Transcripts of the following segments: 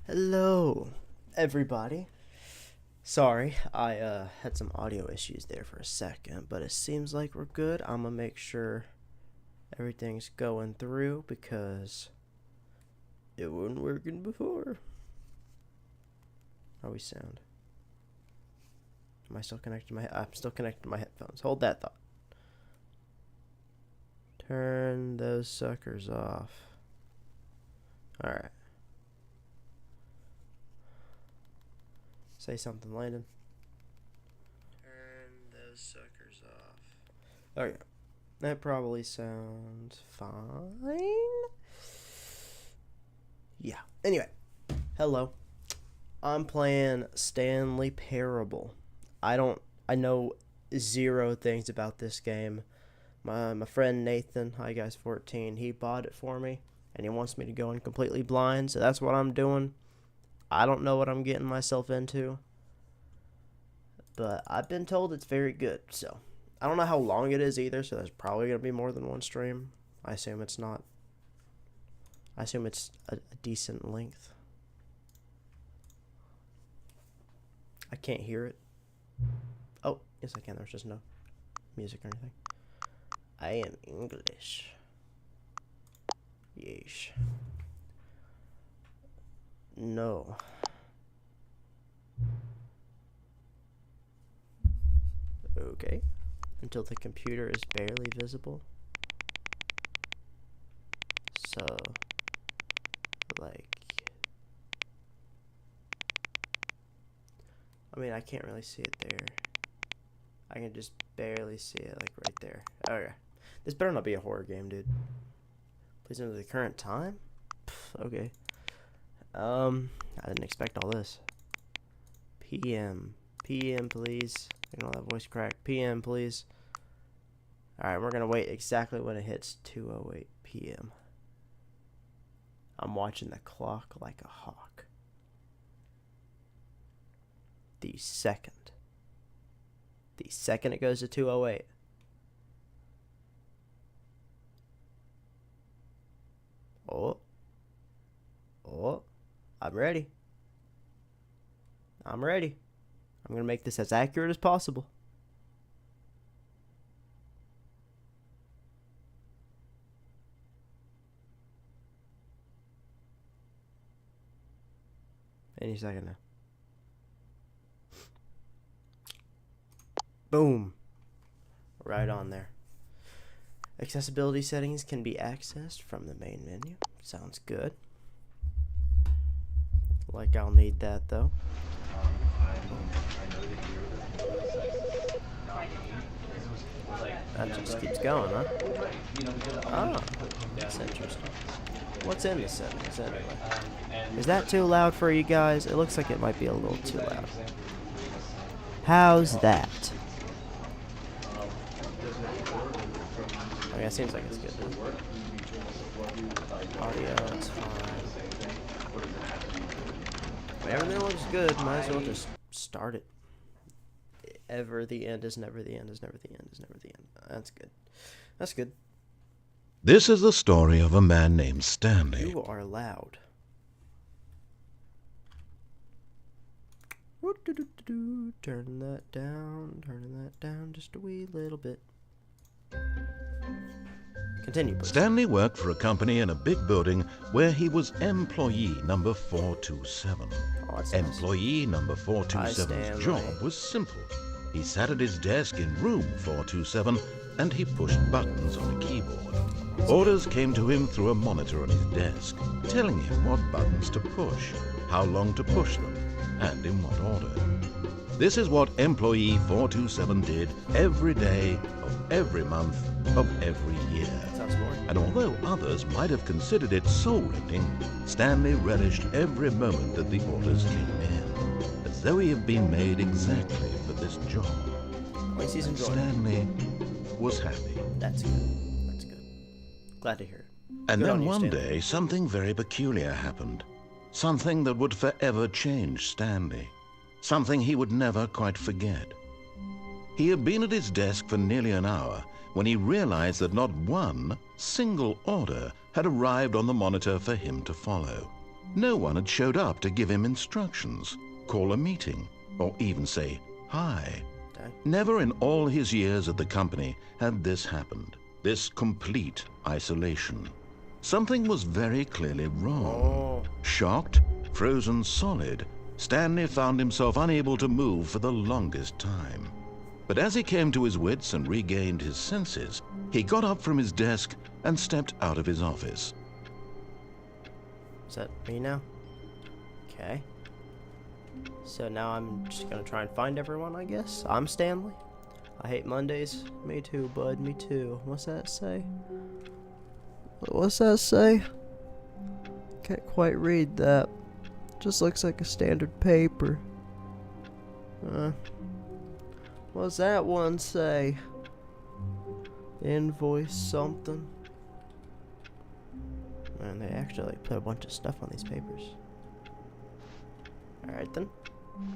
Hello, everybody. Sorry, I had some audio issues there for a second, but it seems like we're good. I'm gonna make sure everything's going through because it wasn't working before. How we sound? Am I still connected to I'm still connected to my headphones. Hold that thought. Turn those suckers off. Alright. Say something, Landon. Turn those suckers off. Okay. That probably sounds fine. Yeah. Anyway. Hello. I'm playing Stanley Parable. I know zero things about this game. My friend Nathan, hi guys 14, he bought it for me and he wants me to go in completely blind, so that's what I'm doing. I don't know what I'm getting myself into, but I've been told it's very good, so I don't know how long it is either, so there's probably going to be more than one stream. I assume it's not. I assume it's a decent length. I can't hear it. Oh, yes I can. There's just no music or anything. I am English. Yeesh. No. Okay. Until the computer is barely visible. So, like... I mean, I can't really see it there. I can just barely see it, like, right there. Okay. This better not be a horror game, dude. Please enter the current time? Pff, okay. I didn't expect all this. PM. PM, please. I don't have voice crack. PM, please. Alright, we're gonna wait exactly when it hits 2:08 PM. I'm watching the clock like a hawk. The second it goes to 2:08. Oh, I'm ready. I'm ready. I'm going to make this as accurate as possible. Any second now. Boom. Right on there. Accessibility settings can be accessed from the main menu. Sounds good. Like I'll need that though. That just keeps going, huh? Oh, that's interesting. What's in the settings anyway? Is that too loud for you guys? It looks like it might be a little too loud. How's that? Okay, it seems like it's good. Audio, it's fine. Everything looks good. Might as well just start it. Ever the end is never the end is never the end is never the end. That's good. That's good. This is the story of a man named Stanley. You are loud. Turn that down. Turning that down just a wee little bit. Continue, please. Stanley worked for a company in a big building where he was employee number 427. Oh, that's Employee nice. number 427's job was simple. He sat at his desk in room 427 and he pushed buttons on a keyboard. Orders came to him through a monitor on his desk, telling him what buttons to push, how long to push them, and in what order. This is what employee 427 did every day of every month of every year. Sounds boring. And although others might have considered it soul-rending, Stanley relished every moment that the orders came in, as though he had been made exactly for this job. At least he's enjoying Stanley was happy. it. That's good. That's good. Glad to hear it. And Good on then you, one Stanley. day, something very peculiar happened. Something that would forever change Stanley. Something he would never quite forget. He had been at his desk for nearly an hour when he realized that not one single order had arrived on the monitor for him to follow. No one had showed up to give him instructions, call a meeting, or even say hi. Never in all his years at the company had this happened, this complete isolation. Something was very clearly wrong. Shocked, frozen solid, Stanley found himself unable to move for the longest time. But as he came to his wits and regained his senses, he got up from his desk and stepped out of his office. Is that me now? Okay. So now I'm just gonna try and find everyone, I guess. I'm Stanley. I hate Mondays. Me too, bud. Me too. What's that say? What's that say? Can't quite read that. Just looks like a standard paper. What's that one say? Invoice something. Man, they actually put a bunch of stuff on these papers. Alright then.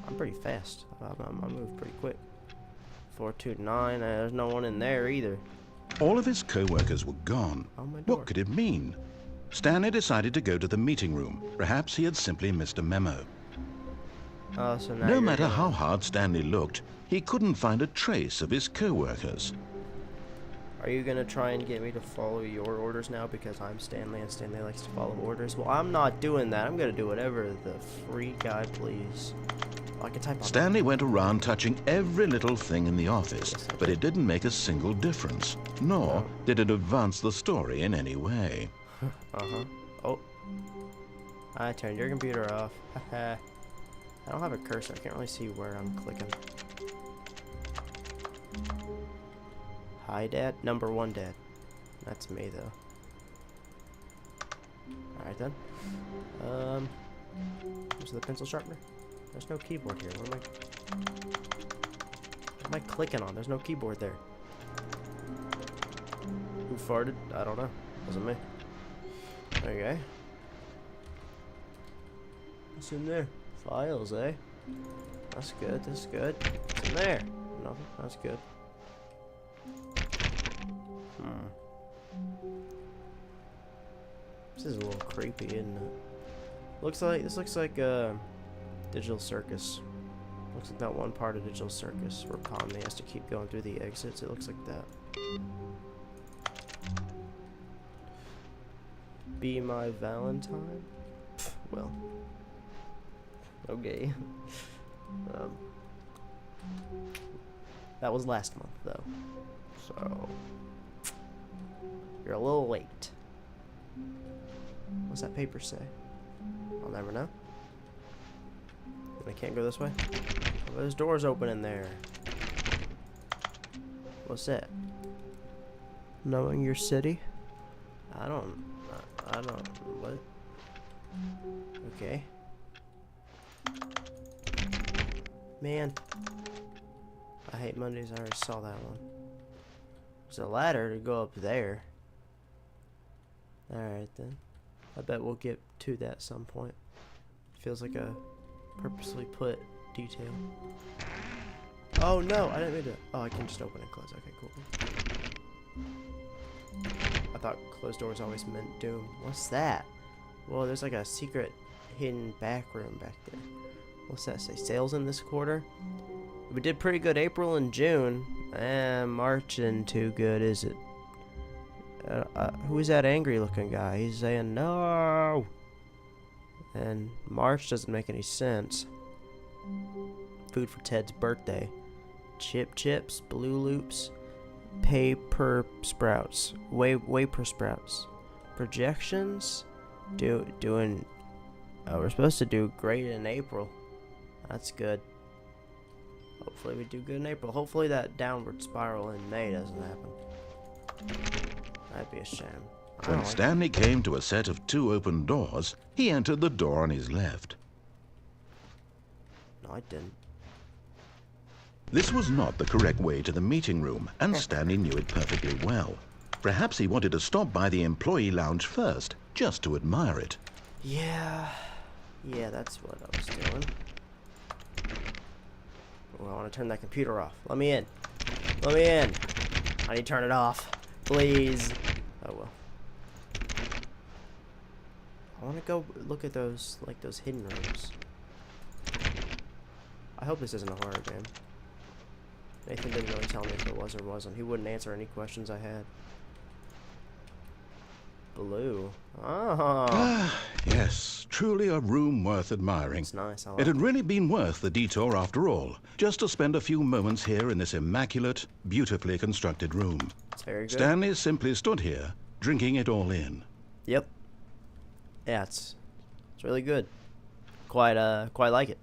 I'm pretty fast. I move pretty quick. 429. There's no one in there either. All of his co-workers were gone. Oh, my door. What could it mean? Stanley decided to go to the meeting room. Perhaps he had simply missed a memo. So now No matter how hard Stanley looked, he couldn't find a trace of his co-workers. Are you gonna try and get me to follow your orders now because I'm Stanley and Stanley likes to follow orders? Well, I'm not doing that. I'm gonna do whatever the free guy please. I can type on Stanley went around touching every little thing in the office, but it didn't make a single difference, nor did it advance the story in any way. Oh. I turned your computer off. I don't have a cursor. I can't really see where I'm clicking. Hi, Dad. Number 1, Dad. That's me, though. Alright, then. Where's the pencil sharpener? There's no keyboard here. What am I clicking on? There's no keyboard there. Who farted? I don't know. Wasn't me. Okay. What's in there? Files, eh? That's good. That's good. What's in there? Nothing. That's good. This is a little creepy, isn't it? This looks like Digital Circus. Looks like that one part of Digital Circus where Conley has to keep going through the exits. It looks like that. Be my Valentine? Well. Okay. That was last month, though. So. You're a little late. What's that paper say? I'll never know. I can't go this way? Oh, there's doors open in there. What's that? Knowing your city? I don't, what? Okay. Man. I hate Mondays, I already saw that one. There's a ladder to go up there. Alright then. I bet we'll get to that at some point. Feels like a purposely put detail. Oh no, I didn't mean to. Oh, I can just open and close. Okay, cool. I thought closed doors always meant doom. What's that? Whoa, there's like a secret hidden back room back there. What's that say? Sales in this quarter? We did pretty good April and June. March isn't too good, is it? Who is that angry looking guy? He's saying no. And March doesn't make any sense. Food for Ted's birthday. Chips, Blue Loops, paper sprouts, wafer sprouts. Projections. Doing. We're supposed to do great in April. That's good. Hopefully we do good in April. Hopefully that downward spiral in May doesn't happen. That'd be a shame. When Stanley came to a set of 2 open doors, he entered the door on his left. No, I didn't. This was not the correct way to the meeting room, and Stanley knew it perfectly well. Perhaps he wanted to stop by the employee lounge first, just to admire it. Yeah, that's what I was doing. Oh, I want to turn that computer off. Let me in. Let me in. I need to turn it off. Please. Oh, well. I want to go look at those, like, those hidden rooms. I hope this isn't a horror game. Nathan didn't really tell me if it was or wasn't. He wouldn't answer any questions I had. Blue. Oh. Ah, yes, truly a room worth admiring. It's nice. I like It had really been worth the detour after all, just to spend a few moments here in this immaculate, beautifully constructed room. It's very good. Stanley simply stood here, drinking it all in. Yep. Yeah, it's really good. Quite like it.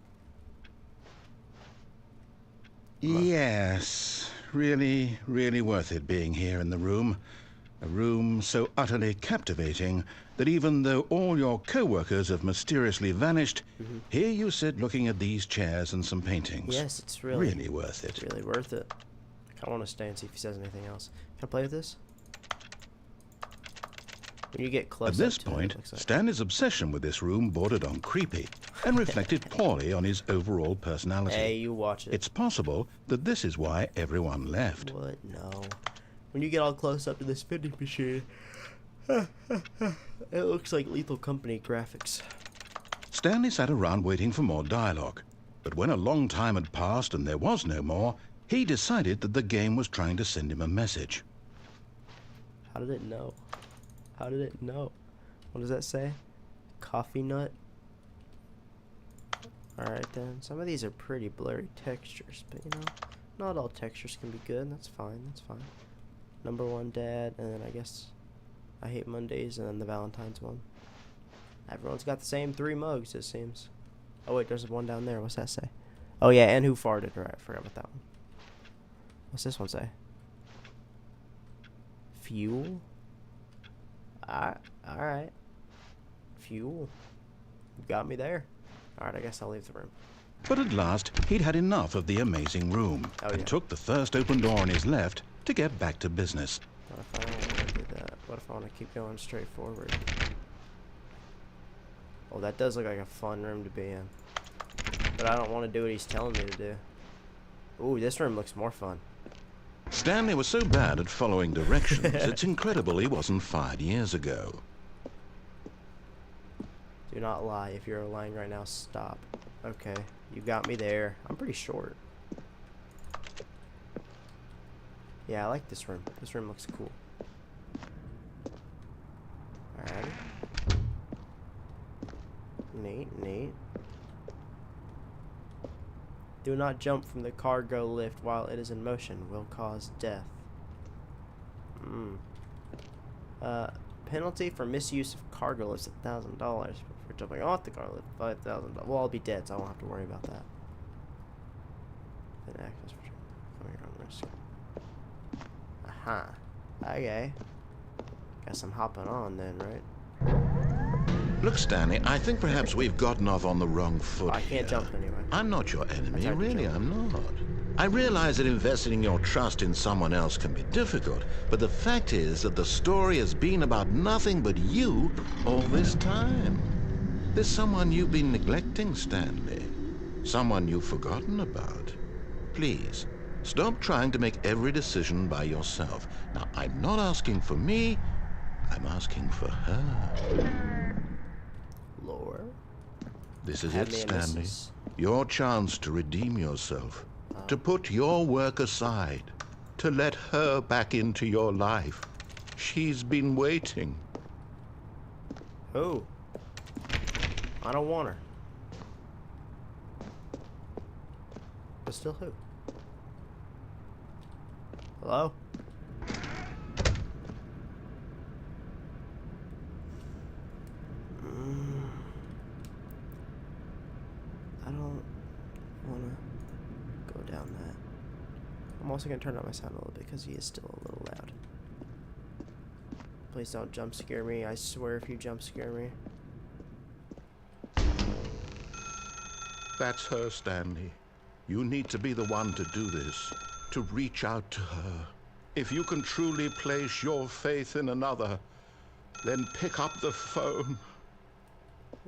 Yes, really, really worth it being here in the room. A room so utterly captivating that even though all your co-workers have mysteriously vanished, here you sit looking at these chairs and some paintings. Yes, it's really worth it. It's really worth it. I want to stay and see if he says anything else. Can I play with this? When you get close At this up to point, it looks like... Stanley's obsession with this room bordered on creepy and reflected poorly on his overall personality. Hey, you watch it. It's possible that this is why everyone left. What? No. When you get all close up to this vending machine, it looks like Lethal Company graphics. Stanley sat around waiting for more dialogue, but when a long time had passed and there was no more, he decided that the game was trying to send him a message. How did it know? How did it know? What does that say? Coffee nut? Alright then. Some of these are pretty blurry textures, but you know, not all textures can be good. That's fine. That's fine. Number 1 dad, and then I guess I hate Mondays, and then the Valentine's one. Everyone's got the same 3 mugs, it seems. Oh wait, there's one down there. What's that say? Oh yeah, and who farted? Right, I forgot about that one. What's this one say? Fuel? Alright. Fuel. You got me there. Alright, I guess I'll leave the room. But at last, he'd had enough of the amazing room and took the first open door on his left to get back to business. What if I don't want to do that? What if I want to keep going straight forward? Oh, that does look like a fun room to be in. But I don't want to do what he's telling me to do. Ooh, this room looks more fun. Stanley was so bad at following directions, it's incredible he wasn't fired years ago. Do not lie. If you're lying right now, stop. Okay, you got me there. I'm pretty short. Yeah, I like this room. This room looks cool. Alright. Neat, neat. Do not jump from the cargo lift while it is in motion. Will cause death. Penalty for misuse of cargo lifts $1,000. For jumping off the cargo lift, $5,000. Well, I'll be dead, so I won't have to worry about that. Then access for coming on risk. Aha. Okay. Guess I'm hopping on then, right? Look, Stanley, I think perhaps we've gotten off on the wrong foot. I can't jump anyway. I'm not your enemy, I tried to really, jump. I'm not. I realize that investing your trust in someone else can be difficult, but the fact is that the story has been about nothing but you all this time. There's someone you've been neglecting, Stanley. Someone you've forgotten about. Please, stop trying to make every decision by yourself. Now, I'm not asking for me, I'm asking for her. Lore? This is Have it, me a Stanley. missus. Your chance to redeem yourself. To put your work aside. To let her back into your life. She's been waiting. Who? I don't want her. But still who? Hello? I don't want to go down that. I'm also going to turn up my sound a little bit because he is still a little loud. Please don't jump scare me. I swear if you jump scare me. That's her, Stanley. You need to be the one to do this. To reach out to her. If you can truly place your faith in another, then pick up the phone.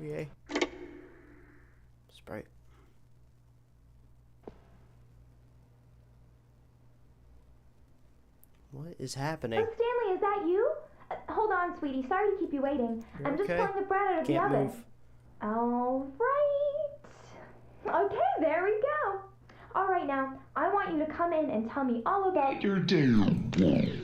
Yay. Sprite. What is happening? Stanley, is that you? hold on, sweetie. Sorry to keep you waiting. I'm just Okay. pulling the bread out of the Can't oven. move. All right. Okay, there we go. All right, now, I want you to come in and tell me all about your day.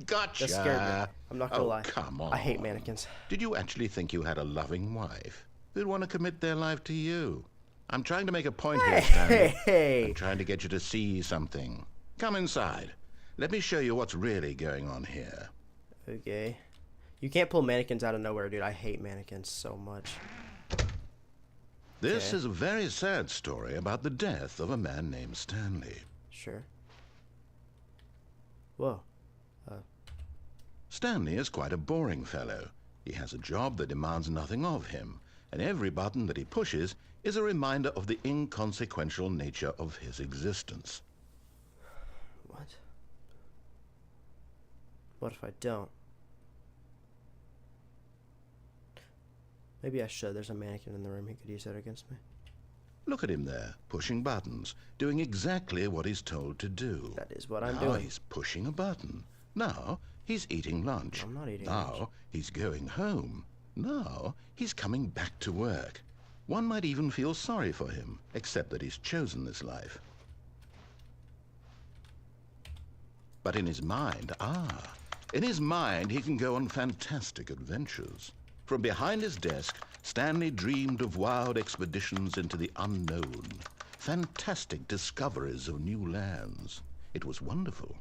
Gotcha. That scared me. I'm not gonna lie. Come on. I hate mannequins. Did you actually think you had a loving wife who'd want to commit their life to you? I'm trying to make a point here, Stanley. Hey. I'm trying to get you to see something. Come inside. Let me show you what's really going on here. Okay. You can't pull mannequins out of nowhere, dude. I hate mannequins so much. This Okay. is a very sad story about the death of a man named Stanley. Sure. Whoa. Stanley is quite a boring fellow. He has a job that demands nothing of him, and every button that he pushes is a reminder of the inconsequential nature of his existence. What? What if I don't? Maybe I should. There's a mannequin in the room. He could use that against me. Look at him there, pushing buttons, doing exactly what he's told to do. That is what I'm Now doing. he's pushing a button. Now he's eating lunch. I'm not eating Now lunch. he's going home. Now he's coming back to work. One might even feel sorry for him, except that he's chosen this life. But in his mind, in his mind he can go on fantastic adventures. From behind his desk, Stanley dreamed of wild expeditions into the unknown, fantastic discoveries of new lands. It was wonderful,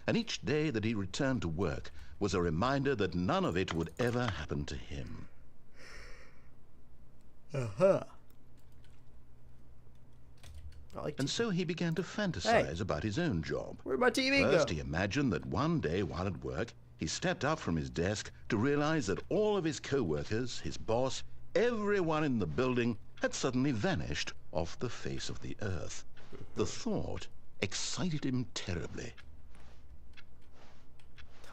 and each day that he returned to work was a reminder that none of it would ever happen to him. Uh-huh. And so he began to fantasize about his own job. Where'd my TV go? First, he imagined that one day while at work, he stepped up from his desk to realize that all of his co-workers, his boss, everyone in the building had suddenly vanished off the face of the earth. The thought excited him terribly.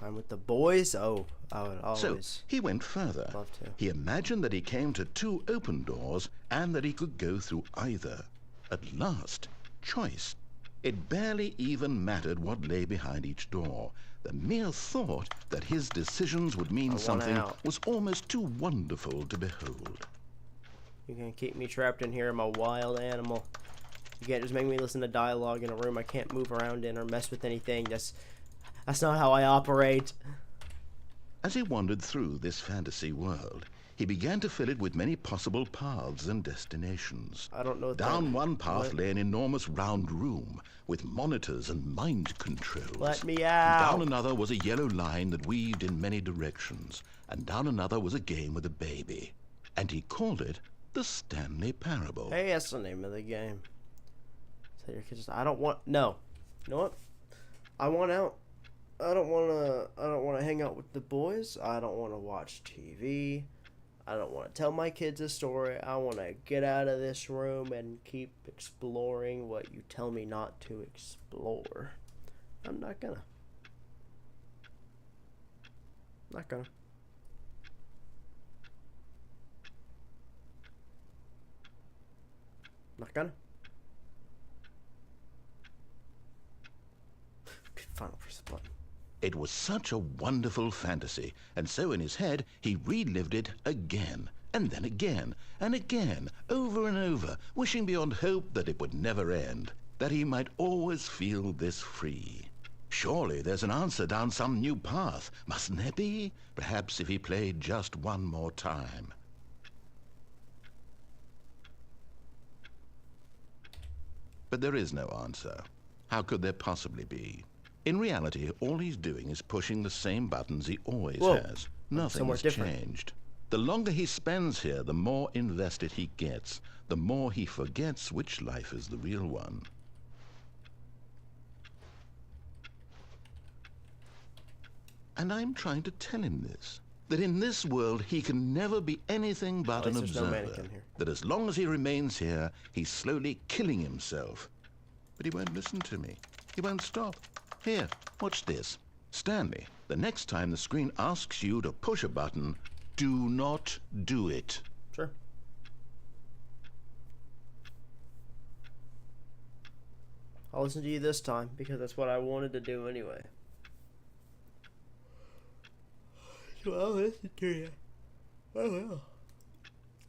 Time with the boys? Oh, I would So always he went further. love to. He imagined that he came to two open doors and that he could go through either. At last, choice. It barely even mattered what lay behind each door. The mere thought that his decisions would mean something out. was almost too wonderful to behold. You can keep me trapped in here. I'm a wild animal. You can't just make me listen to dialogue in a room I can't move around in or mess with anything. That's not how I operate. As he wandered through this fantasy world, he began to fill it with many possible paths and destinations. I don't know what Down that- one path what? lay an enormous round room with monitors and mind controls. Let me And out. down another was a yellow line that weaved in many directions. And down another was a game with a baby. And he called it the Stanley Parable. Hey, that's the name of the game. Tell your kids, I don't want. No, you know what? I want out. I don't want to hang out with the boys. I don't want to watch TV. I don't want to tell my kids a story. I want to get out of this room and keep exploring what you tell me not to explore. I'm not gonna. Not gonna. Not gonna. Final press the button. It was such a wonderful fantasy, and so in his head he relived it again, and then again, and again, over and over, wishing beyond hope that it would never end, that he might always feel this free. Surely there's an answer down some new path, mustn't there be? Perhaps if he played just one more time. But there is no answer. How could there possibly be? In reality, all he's doing is pushing the same buttons he always Whoa. has. Nothing Somewhere has different. changed. The longer he spends here, the more invested he gets, the more he forgets which life is the real one. And I'm trying to tell him this, that in this world he can never be anything but At an least there's no observer. mannequin here. That as long as he remains here, he's slowly killing himself. But he won't listen to me. He won't stop. Here, watch this. Stanley, the next time the screen asks you to push a button, do not do it. Sure. I'll listen to you this time because that's what I wanted to do anyway. I'll listen to you. I will.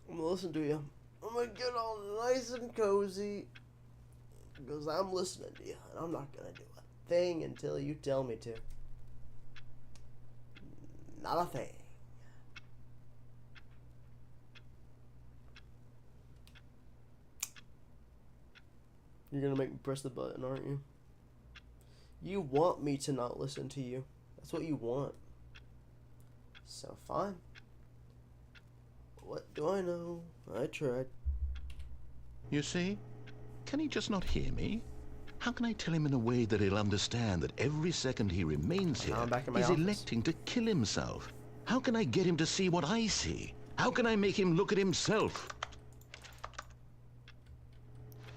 I'm gonna listen to you. I'm gonna get all nice and cozy because I'm listening to you, and I'm not gonna do a thing until you tell me to. Not a thing. You're gonna make me press the button, aren't you? You want me to not listen to you. That's what you want. So fine. What do I know? I tried. You see? Can he just not hear me? How can I tell him in a way that he'll understand that every second he remains here, I'm back in my he's office. electing to kill himself? How can I get him to see what I see? How can I make him look at himself?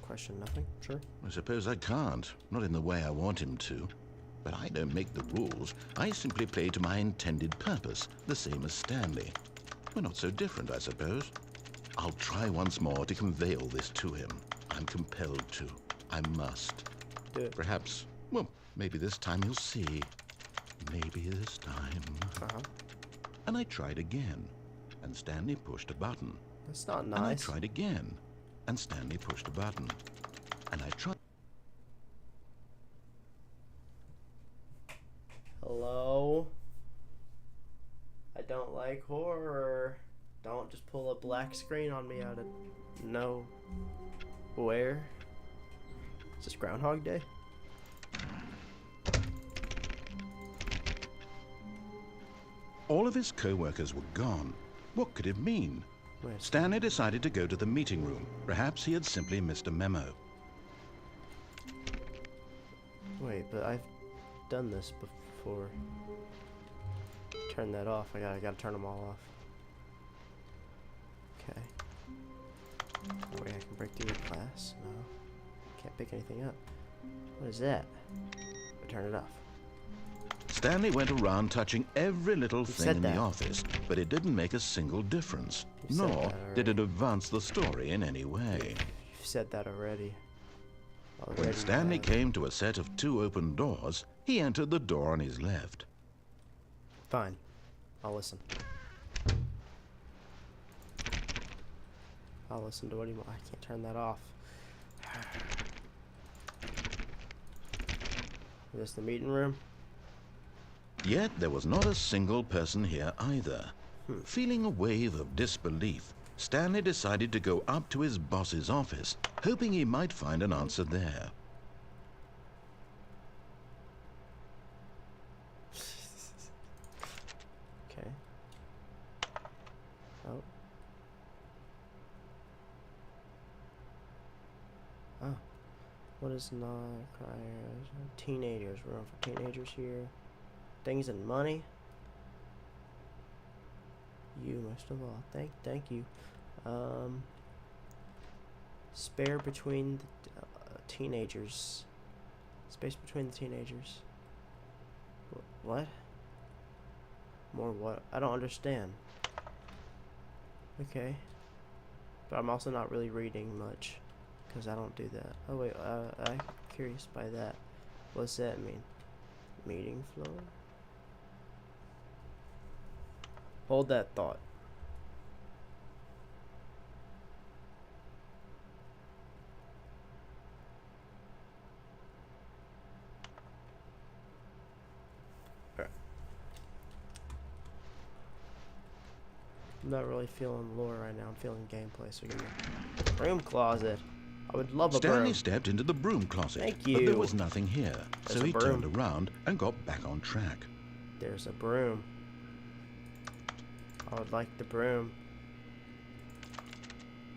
Question nothing, sure. I suppose I can't. Not in the way I want him to. But I don't make the rules. I simply play to my intended purpose, the same as Stanley. We're not so different, I suppose. I'll try once more to convey all this to him. I'm compelled to. I must. Do it. Perhaps, well, maybe this time he'll see. Maybe this time. Uh-huh. And I tried again, and Stanley pushed a button. That's not And I nice. tried again, and Stanley pushed a button. And I tried. Hello? I don't like horror. Don't just pull a black screen on me out of nowhere. Is this Groundhog Day? All of his co-workers were gone. What could it mean? Wait. Stanley decided to go to the meeting room. Perhaps he had simply missed a memo. Wait, but I've done this before. Turn that off. I gotta turn them all off. Okay. Wait, I can break through the glass? No. Can't pick anything up. What is that? Turn it off. Stanley went around touching every little thing said in that. the office, but it didn't make a single difference. You said Nor that did it advance the story in any way. You've said that already. When Stanley came to a set of 2 open doors, he entered the door on his left. Fine. I'll listen. I'll listen to what he wants. I can't turn that off. Is this the meeting room? Yet there was not a single person here either. Feeling a wave of disbelief, Stanley decided to go up to his boss's office, hoping he might find an answer there. Okay. Oh. Oh. What is not required? Teenagers. Room for teenagers here. Things and money. You most of all. Thank you. Spare between the teenagers. Space between the teenagers. What? More what? I don't understand. Okay. But I'm also not really reading much, because I don't do that. Oh wait, I'm curious by that. What's that mean? Meeting floor? Hold that thought. I'm not really feeling lore right now. I'm feeling gameplay. So give me a broom closet. I would love a Stanley broom. stepped into the broom closet, Thank but you. there was nothing here. There's So a he broom. turned around and got back on track. There's a broom. I would like the broom.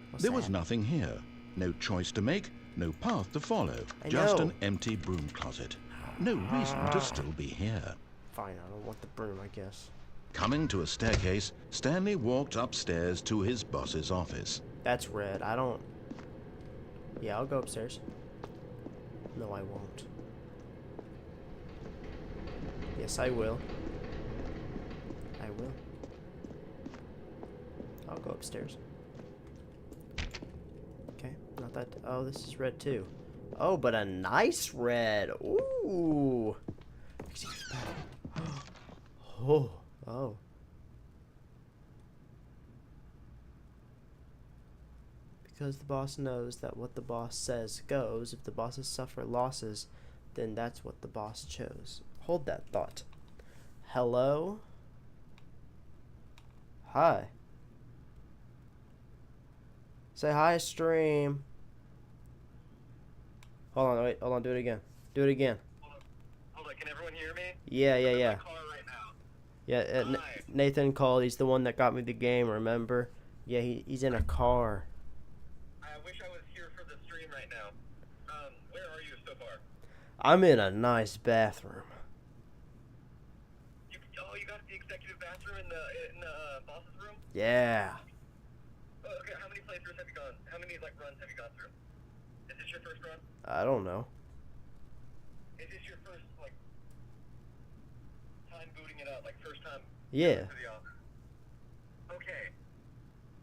What's There was that? nothing here. No choice to make, no path to follow. I Just know. an empty broom closet. No reason to still be here. Fine, I don't want the broom, I guess. Coming to a staircase, Stanley walked upstairs to his boss's office. That's red. I don't... Yeah, I'll go upstairs. No, I won't. Yes, I will. I will. I'll go upstairs. Okay, not that... Oh, this is red too. Oh, but a nice red. Ooh. Excuse me. Oh. Oh. because the boss knows that what the boss says goes. If the bosses suffer losses, then that's what the boss chose. Hold that thought. Hello? Hi. Say hi, stream. Hold on, wait, hold on, do it again. Do it again. Hold on, can everyone hear me? Yeah. I'm in my car right now. Yeah, Hi. Nathan called. He's the one that got me the game, remember? Yeah, he's in a car. I wish I was here for the stream right now. Where are you so far? I'm in a nice bathroom. You got the executive bathroom in the boss's room? Yeah. Oh, okay, how many playthroughs have you gone? How many runs have you gone through? Is this your first run? I don't know. Is this your first time booting it up? First time? Yeah. To the office? Okay.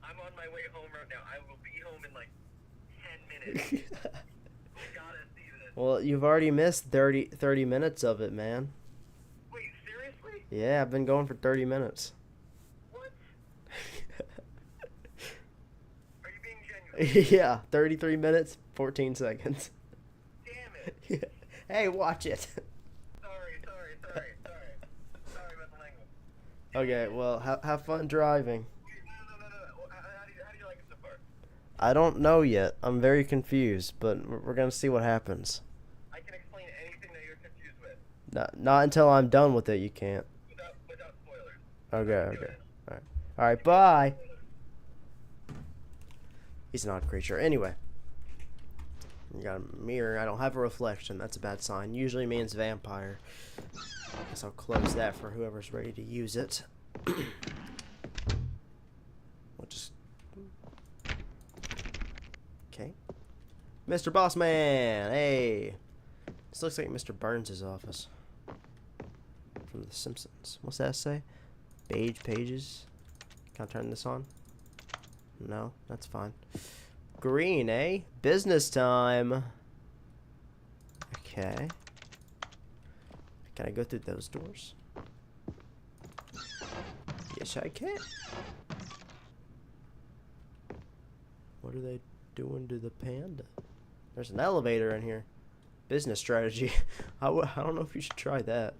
I'm on my way home right now. I will be home in 10 minutes. We gotta see this. Well, you've already missed 30 minutes of it, man. Wait, seriously? Yeah, I've been going for 30 minutes. What? Are you being genuine? Yeah, 33 minutes, 14 seconds. Damn it. Yeah. Hey, watch it. Sorry about the language. Okay, well, have fun driving. No. How do you like it so far? I don't know yet. I'm very confused, but we're going to see what happens. I can explain anything that you're confused with. Not until I'm done with it, you can't. Without spoilers. Okay. Alright, bye. He's an odd creature. Anyway. You got a mirror. I don't have a reflection. That's a bad sign. Usually means vampire. Guess I'll close that for whoever's ready to use it. We'll just... Okay. Mr. Bossman! Hey! This looks like Mr. Burns' office. From The Simpsons. What's that say? Pages? Can I turn this on? No? That's fine. Green, eh? Business time. Okay. Can I go through those doors? Yes, I can. What are they doing to the panda? There's an elevator in here. Business strategy. I don't know if you should try that.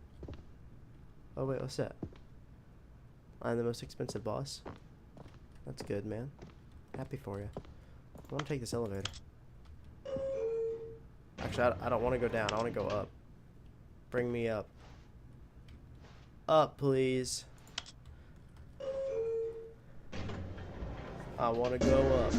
Oh, wait, what's that? I'm the most expensive boss. That's good, man. Happy for you. I want to take this elevator. Actually, I don't want to go down. I want to go up. Bring me up. Up, please. I want to go up.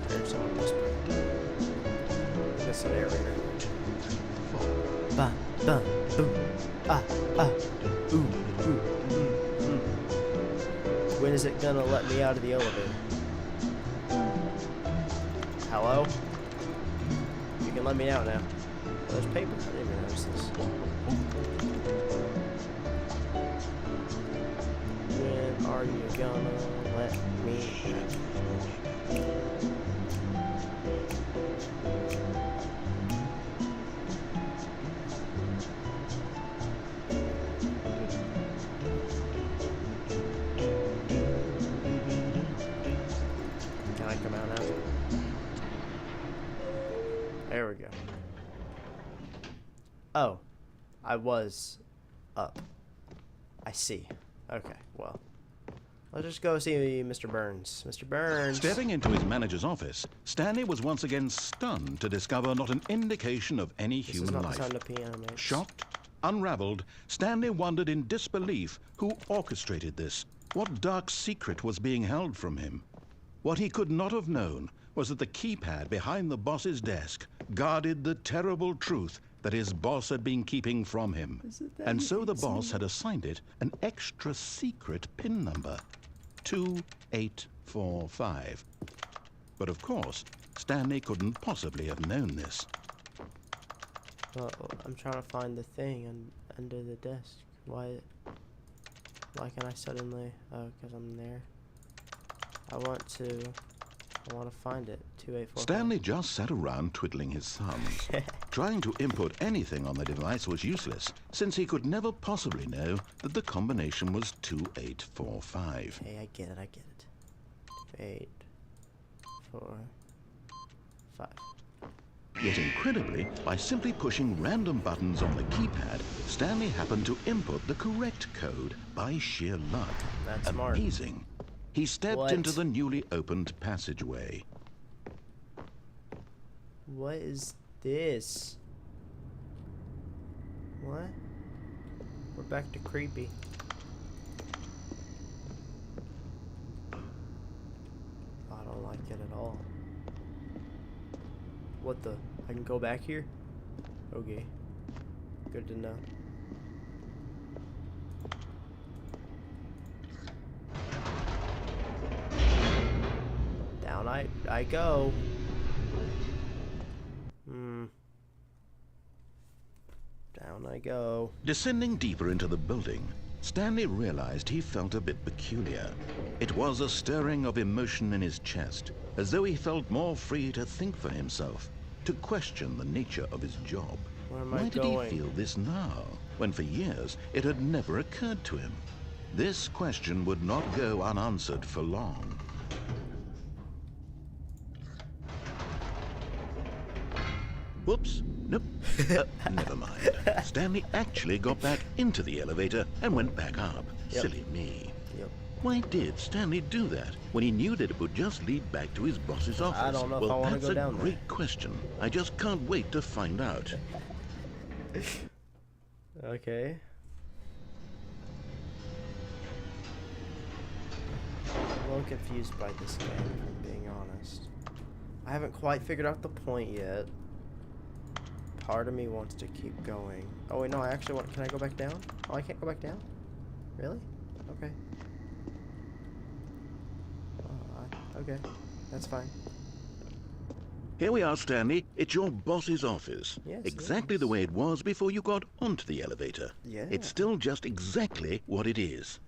There's someone whispering. This narrator. Ba, ba, boom. Ah, ah. Ooh, ooh, mm. When is it gonna let me out of the elevator? Hello? You can let me out now. Oh, there's paper. I didn't even notice this. When are you gonna let me out? Can I come out now? There we go. Oh, I was up. I see. Okay, well. Let's just go see Mr. Burns. Mr. Burns. Stepping into his manager's office, Stanley was once again stunned to discover not an indication of any This is human not life. the sound of piano makes. Shocked, unraveled, Stanley wondered in disbelief who orchestrated this. What dark secret was being held from him? What he could not have known was that the keypad behind the boss's desk guarded the terrible truth that his boss had been keeping from him. And so the boss had assigned it an extra secret PIN number, 2845. But of course, Stanley couldn't possibly have known this. Well, I'm trying to find the thing under the desk. Why can I suddenly... Oh, because I'm there. I want to find it. 2845. Stanley just sat around twiddling his thumbs. Trying to input anything on the device was useless, since he could never possibly know that the combination was 2845. Hey, I get it. 8, 4, 5. Yet incredibly, by simply pushing random buttons on the keypad, Stanley happened to input the correct code by sheer luck. That's smart. Amazing. He stepped into the newly opened passageway. What is this? What? We're back to creepy. I don't like it at all. What the? I can go back here? Okay. Good to know. Down I go. Down I go. Descending deeper into the building, Stanley realized he felt a bit peculiar. It was a stirring of emotion in his chest, as though he felt more free to think for himself, to question the nature of his job. Where am I Why did going? he feel this now, when for years it had never occurred to him? This question would not go unanswered for long. Whoops. Nope. Never mind. Stanley actually got back into the elevator and went back up. Yep. Silly me. Yep. Why did Stanley do that when he knew that it would just lead back to his boss's office? I don't know if I want to go down that's a great question. I just can't wait to find out. Okay. I'm a little confused by this game, if I'm being honest. I haven't quite figured out the point yet. Part of me wants to keep going. Oh wait, no, I actually want. Can I go back down? Oh, I can't go back down? Really? Okay. Okay, that's fine. Here we are, Stanley. It's your boss's office. Yes, exactly yes. the way it was before you got onto the elevator. Yeah. It's still just exactly what it is.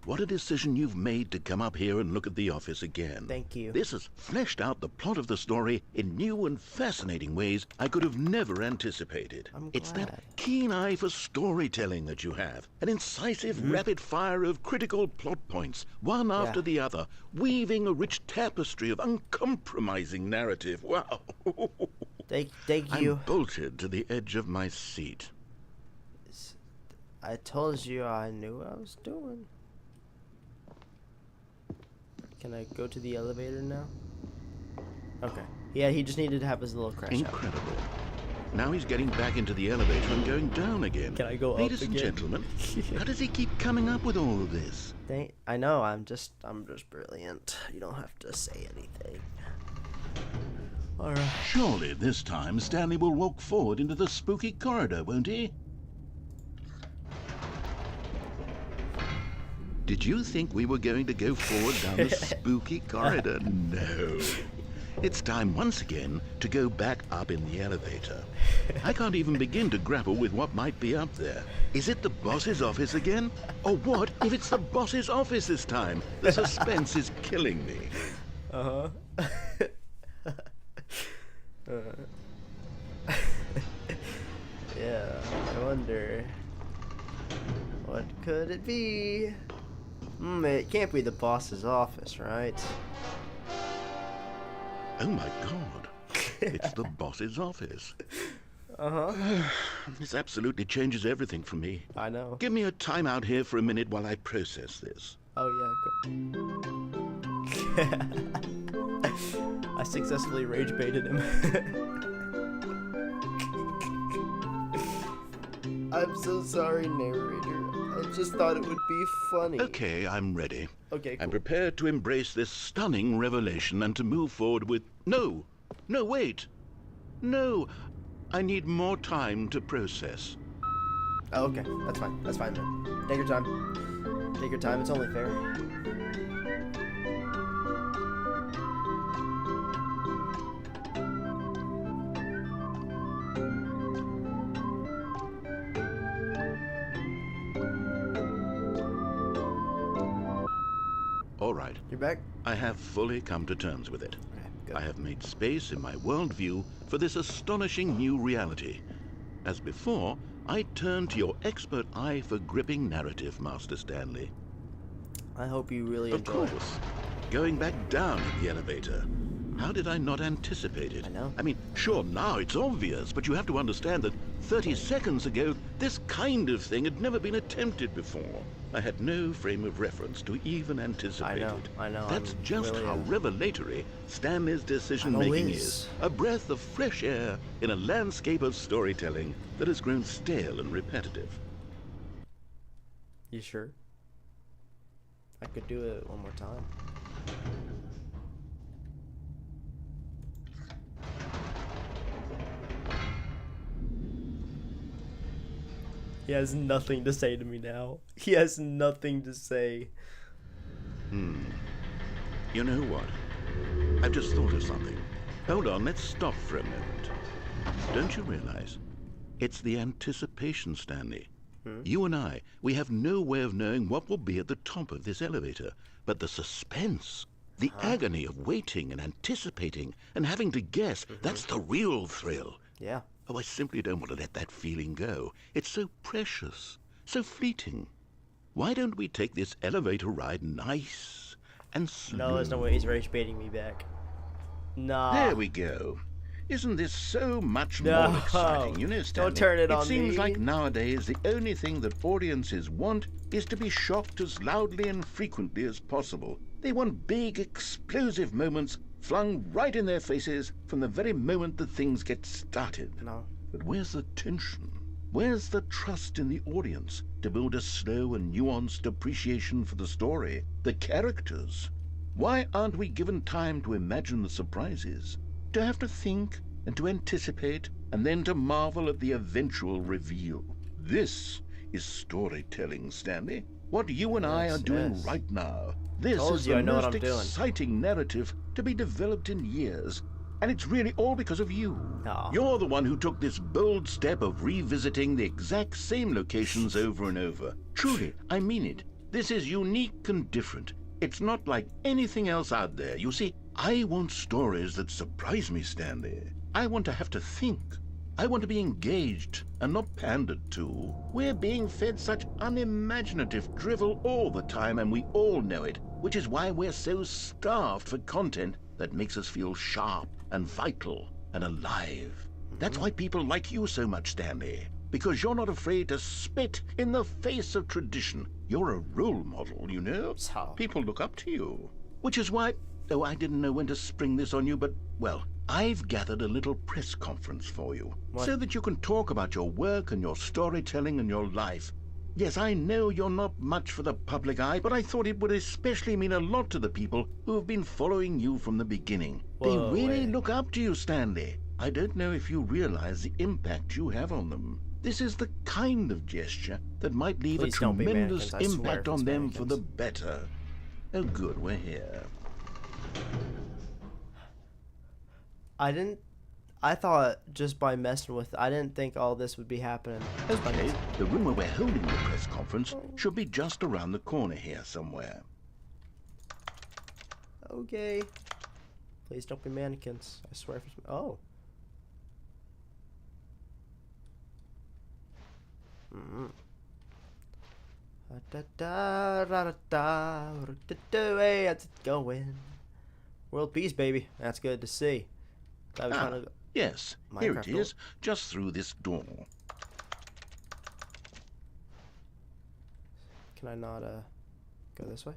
What a decision you've made to come up here and look at the office again. Thank you. This has fleshed out the plot of the story in new and fascinating ways I could have never anticipated. I'm It's that glad. keen eye for storytelling that you have. An incisive, rapid fire of critical plot points, one after the other, weaving a rich tapestry of uncompromising narrative. Wow. Thank I'm you. bolted to the edge of my seat. I told you I knew what I was doing. Can I go to the elevator now? Okay. Yeah, he just needed to have his little crash out. Incredible. Now he's getting back into the elevator and going down again. Can I go up Ladies and again? gentlemen, how does he keep coming up with all of this? I know, I'm just brilliant. You don't have to say anything. Alright. Surely this time Stanley will walk forward into the spooky corridor, won't he? Did you think we were going to go forward down the spooky corridor? No. It's time once again to go back up in the elevator. I can't even begin to grapple with what might be up there. Is it the boss's office again? Or what if it's the boss's office this time? The suspense is killing me. Uh-huh. Yeah, I wonder. What could it be? It can't be the boss's office, right? Oh my god. It's the boss's office. Uh-huh. This absolutely changes everything for me. I know. Give me a timeout here for a minute while I process this. Oh yeah, I successfully rage baited him. I'm so sorry, narrator. I just thought it would be funny. Okay, I'm ready. Okay, cool. I'm prepared to embrace this stunning revelation and to move forward with... No! No, wait! No! I need more time to process. Oh, okay. That's fine. That's fine then. Take your time. Take your time. It's only fair. All right. You're back? I have fully come to terms with it. Okay, good. I have made space in my worldview for this astonishing new reality. As before, I turn to your expert eye for gripping narrative, Master Stanley. I hope you really Of enjoy it. course. Going back down in the elevator. How did I not anticipate it? I know. I mean, sure, now it's obvious, but you have to understand that 30 seconds ago, this kind of thing had never been attempted before. I had no frame of reference to even anticipate it. I know. That's I'm just really, how revelatory Stanley's decision-making I know it is. is. A breath of fresh air in a landscape of storytelling that has grown stale and repetitive. You sure? I could do it one more time. He has nothing to say to me now. He has nothing to say. You know what? I've just thought of something. Hold on, let's stop for a moment. Don't you realize? It's the anticipation, Stanley. You and I, we have no way of knowing what will be at the top of this elevator. But the suspense, the agony of waiting and anticipating and having to guess, that's the real thrill. Yeah. Oh, I simply don't want to let that feeling go. It's so precious, so fleeting. Why don't we take this elevator ride nice and slow? No, there's no way he's rage baiting me back. Nah. There we go. Isn't this so much No. more exciting? You know, Stanley, Don't turn it on seems me. like nowadays the only thing that audiences want is to be shocked as loudly and frequently as possible. They want big, explosive moments flung right in their faces from the very moment that things get started. No. But where's the tension? Where's the trust in the audience to build a slow and nuanced appreciation for the story, the characters? Why aren't we given time to imagine the surprises, to have to think and to anticipate, and then to marvel at the eventual reveal? This is storytelling, Stanley. What you and I are doing right now. This Told is you, the I know what most I'm doing. exciting narrative to be developed in years. And it's really all because of you. Aw. You're the one who took this bold step of revisiting the exact same locations over and over. Truly, I mean it. This is unique and different. It's not like anything else out there. You see, I want stories that surprise me, Stanley. I want to have to think. I want to be engaged and not pandered to. We're being fed such unimaginative drivel all the time, and we all know it, which is why we're so starved for content that makes us feel sharp and vital and alive. That's why people like you so much, Stanley, because you're not afraid to spit in the face of tradition. You're a role model, you know? So- People look up to you. Which is why, oh, I didn't know when to spring this on you, but, well, I've gathered a little press conference for you, What? so that you can talk about your work and your storytelling and your life. Yes, I know you're not much for the public eye, but I thought it would especially mean a lot to the people who have been following you from the beginning. Whoa, they really wait. look up to you, Stanley. I don't know if you realize the impact you have on them. This is the kind of gesture that might leave Please a don't be tremendous mannequins, I swear impact if it's on them for the mannequins. better. Oh, good, we're here. I thought just by messing with, I didn't think all this would be happening. Okay, the room where we're holding the press conference should be just around the corner here somewhere. Okay. Please don't be mannequins. I swear. Oh. Hey, how's it going? World peace, baby. That's good to see. I was trying to. Yes, here it Minecraft door. is, just through this door. Can I not go this way?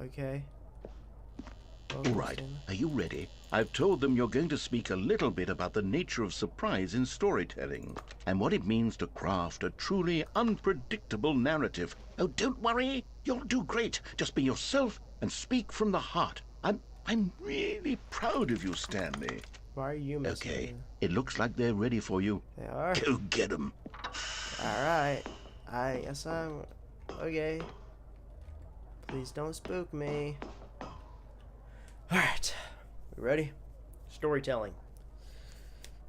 Okay. All right, are you ready? I've told them you're going to speak a little bit about the nature of surprise in storytelling and what it means to craft a truly unpredictable narrative. Oh, don't worry, you'll do great. Just be yourself and speak from the heart. I'm really proud of you, Stanley. Why are you messing Okay, with me? it looks like they're ready for you. They are. Go get them. Alright. I guess I'm. Okay. Please don't spook me. Alright. We ready? Storytelling.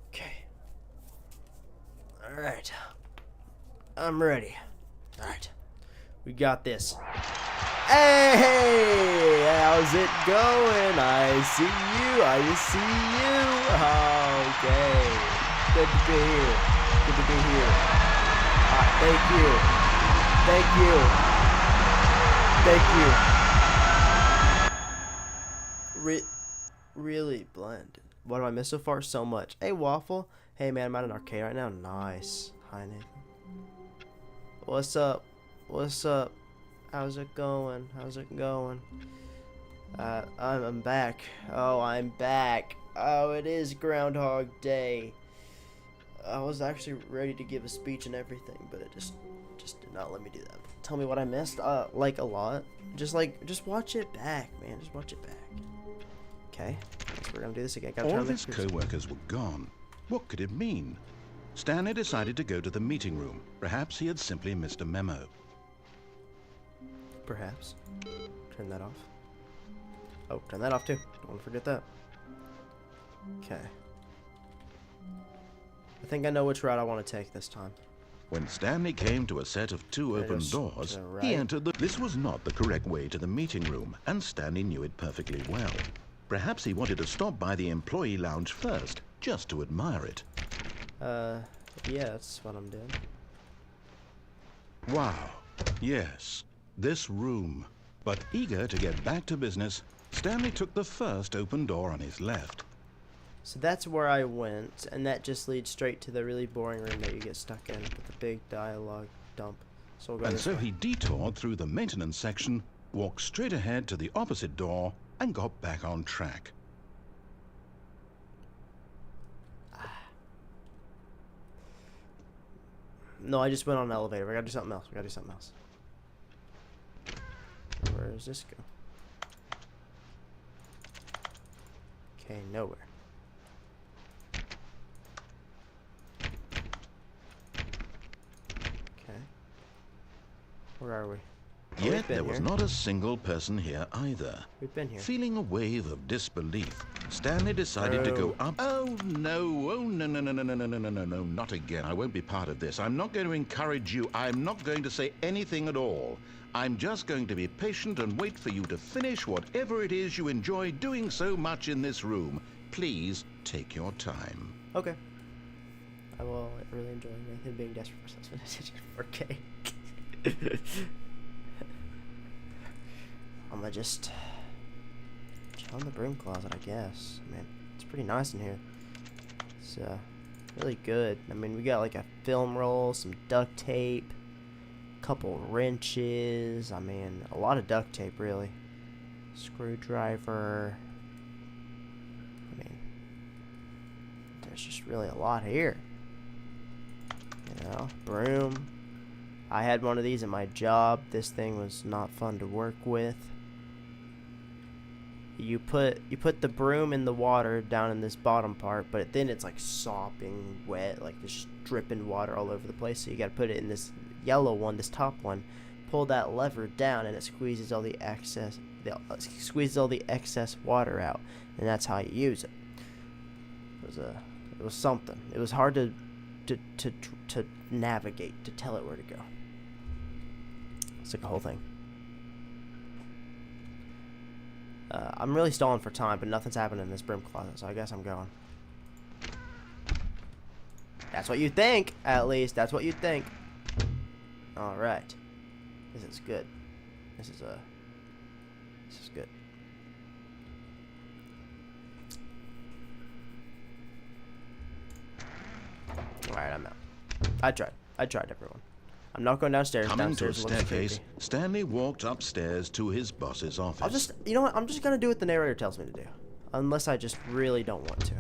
Okay. Alright. I'm ready. Alright. We got this. Hey! How's it going? I see you. I see you. Okay. Good to be here. Good to be here. Thank you. Thank you. Thank you. Really blended. What do I miss so far? So much. Hey, Waffle. Hey, man, I'm at an arcade right now. Nice. Hi, Nathan. What's up? What's up? How's it going? How's it going? I'm back. Oh, I'm back. Oh, it is Groundhog Day. I was actually ready to give a speech and everything, but it just did not let me do that. Tell me what I missed. Like a lot. Just watch it back, man. Just watch it back. Okay. So we're gonna do this again. All of his co-workers were gone. What could it mean? Stanley decided to go to the meeting room. Perhaps he had simply missed a memo. Perhaps. Turn that off. Oh, turn that off too. Don't want to forget that. Okay. I think I know which route I want to take this time. When Stanley came to a set of two open doors, he entered the... This was not the correct way to the meeting room, and Stanley knew it perfectly well. Perhaps he wanted to stop by the employee lounge first, just to admire it. Yeah, that's what I'm doing. Wow. Yes, this room. But eager to get back to business, Stanley took the first open door on his left. So that's where I went, and that just leads straight to the really boring room that you get stuck in with the big dialogue dump. So we'll go this way. He detoured through the maintenance section, walked straight ahead to the opposite door, and got back on track. No, I just went on an elevator. We gotta do something else. Where does this go? Okay, nowhere. Okay. Where are we? Yet there was not a single person here either. We've been here. Feeling a wave of disbelief, Stanley decided to go up. Oh no, no, not again. I won't be part of this. I'm not going to encourage you. I'm not going to say anything at all. I'm just going to be patient and wait for you to finish whatever it is you enjoy doing so much in this room. Please take your time. Okay. I will really enjoy Nathan being desperate for substance for cake. I'm gonna just chill in the broom closet, I guess. I mean, it's pretty nice in here. It's really good. I mean, we got like a film roll, some duct tape, a couple wrenches. I mean, a lot of duct tape, really. Screwdriver. I mean, there's just really a lot here. You know, broom. I had one of these at my job. This thing was not fun to work with. You put the broom in the water down in this bottom part, but then it's like sopping wet, like just dripping water all over the place. So you got to put it in this yellow one, this top one. Pull that lever down, and it squeezes all the excess water out, and that's how you use it. It was something. It was hard to navigate, to tell it where to go. It's like a whole thing. I'm really stalling for time, but nothing's happening in this broom closet, so I guess I'm going. That's what you think, at least. That's what you think. Alright. This is good. This is good. Alright, I'm out. I tried, everyone. I'm not going downstairs. Coming to a staircase, Stanley walked upstairs to his boss's office. You know what? I'm just gonna do what the narrator tells me to do, unless I just really don't want to.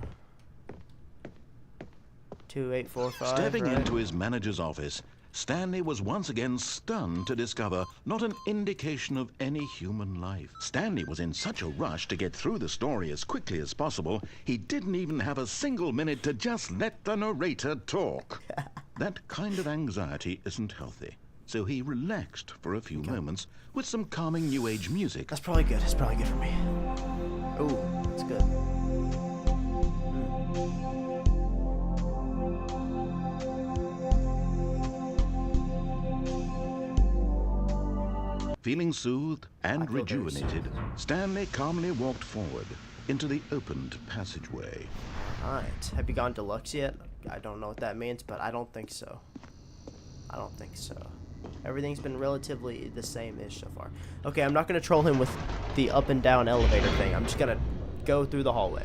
2845. Stepping into his manager's office, Stanley was once again stunned to discover not an indication of any human life. Stanley was in such a rush to get through the story as quickly as possible, he didn't even have a single minute to just let the narrator talk. That kind of anxiety isn't healthy, so he relaxed for a few moments with some calming New Age music. That's probably good. It's probably good for me. Ooh, that's good. Feeling soothed and feel very rejuvenated, Stanley calmly walked forward into the opened passageway. Alright. Have you gone Deluxe yet? I don't know what that means, but I don't think so. I don't think so. Everything's been relatively the same-ish so far. Okay, I'm not going to troll him with the up and down elevator thing. I'm just going to go through the hallway.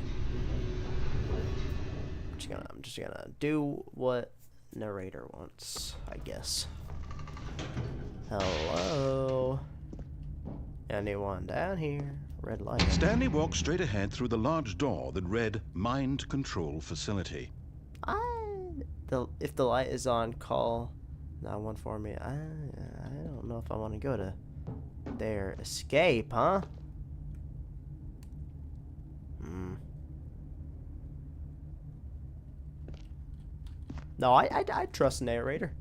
I'm just gonna do what narrator wants, I guess. Hello? Anyone down here? Red light. Stanley walked straight ahead through the large door that read Mind Control Facility. If the light is on, call 911 for me. I don't know if I want to go to there. Escape, huh? No, I trust narrator.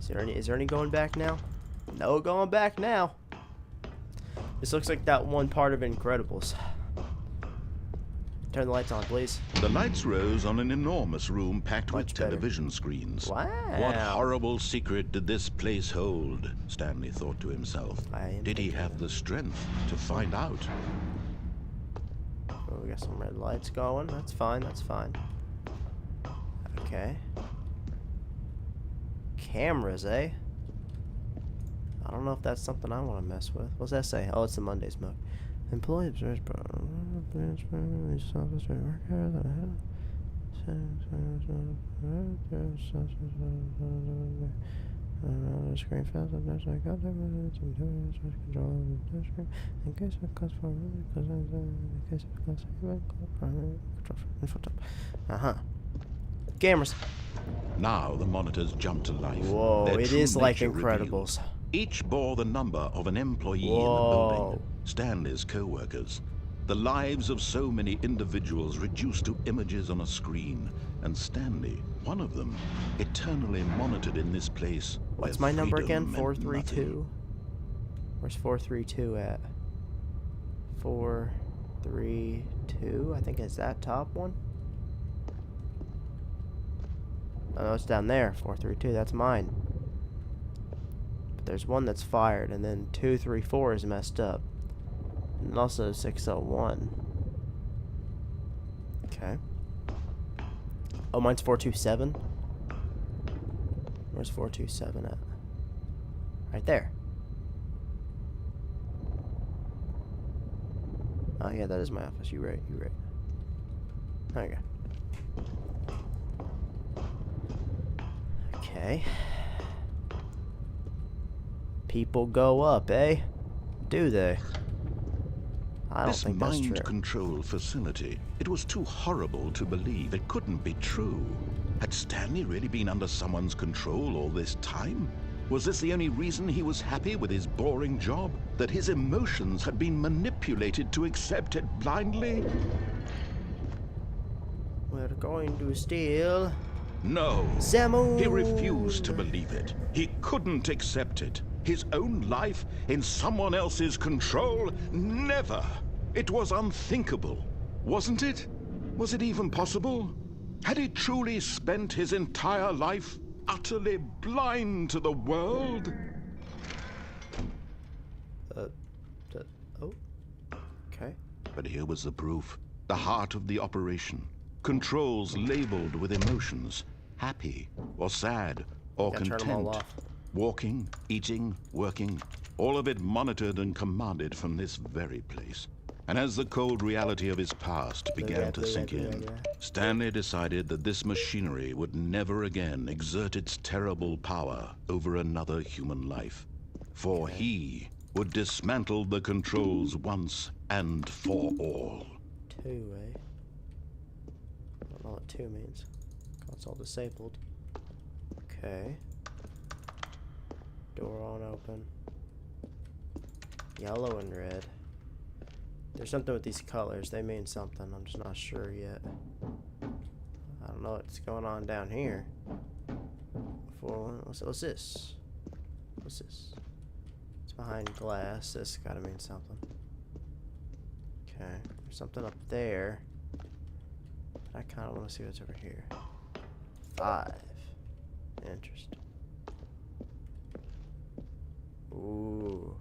Is there any going back now? No going back now. This looks like that one part of Incredibles. Turn the lights on, please. The lights rose on an enormous room packed with Much better. television screens. Wow. What horrible secret did this place hold? Stanley thought to himself. Did he have the strength to find out? Oh, we got some red lights going. That's fine, that's fine. Okay. Cameras, eh? I don't know if that's something I want to mess with. What's that say? Oh, it's the Monday smoke. Employee observes screen fails up there's like other minutes and doing control of the screen in case of cost for because in case of cost control. Cameras. Now the monitors jumped to life. Whoa, Their it true is like nature Incredibles. revealed. Each bore the number of an employee in the building. Stanley's co-workers. The lives of so many individuals reduced to images on a screen. And Stanley, one of them, eternally monitored in this place. What's my number again? 432? Where's 432 at? 432? I think it's that top one. Oh, no, it's down there. 432, that's mine. But there's one that's fired, and then 234 is messed up. And also 601. Okay. Oh, mine's 427? Where's 427 at? Right there. Oh, yeah, that is my office. You're right, you're right. There you go. Okay. People go up, eh? Do they? I don't think that's true. This mind control facility, it was too horrible to believe. It couldn't be true. Had Stanley really been under someone's control all this time? Was this the only reason he was happy with his boring job? That his emotions had been manipulated to accept it blindly? We're going to steal... No. Samu! He refused to believe it. He couldn't accept it. His own life in someone else's control? Never! It was unthinkable. Wasn't it? Was it even possible? Had he truly spent his entire life utterly blind to the world? Oh. Okay. But here was the proof. The heart of the operation. Controls labeled with emotions. Happy, or sad, or Gotta turn 'em all content. off. Walking, eating, working, all of it monitored and commanded from this very place. And as the cold reality of his past began to sink in, Stanley decided that this machinery would never again exert its terrible power over another human life. For he would dismantle the controls once and for all. 2, eh? I don't know what 2 means. Console disabled. Okay. Door on open. Yellow and red. There's something with these colors. They mean something. I'm just not sure yet. I don't know what's going on down here. What's this? What's this? It's behind glass. This gotta mean something. Okay. There's something up there. But I kinda wanna see what's over here. 5. Interesting. Ooh.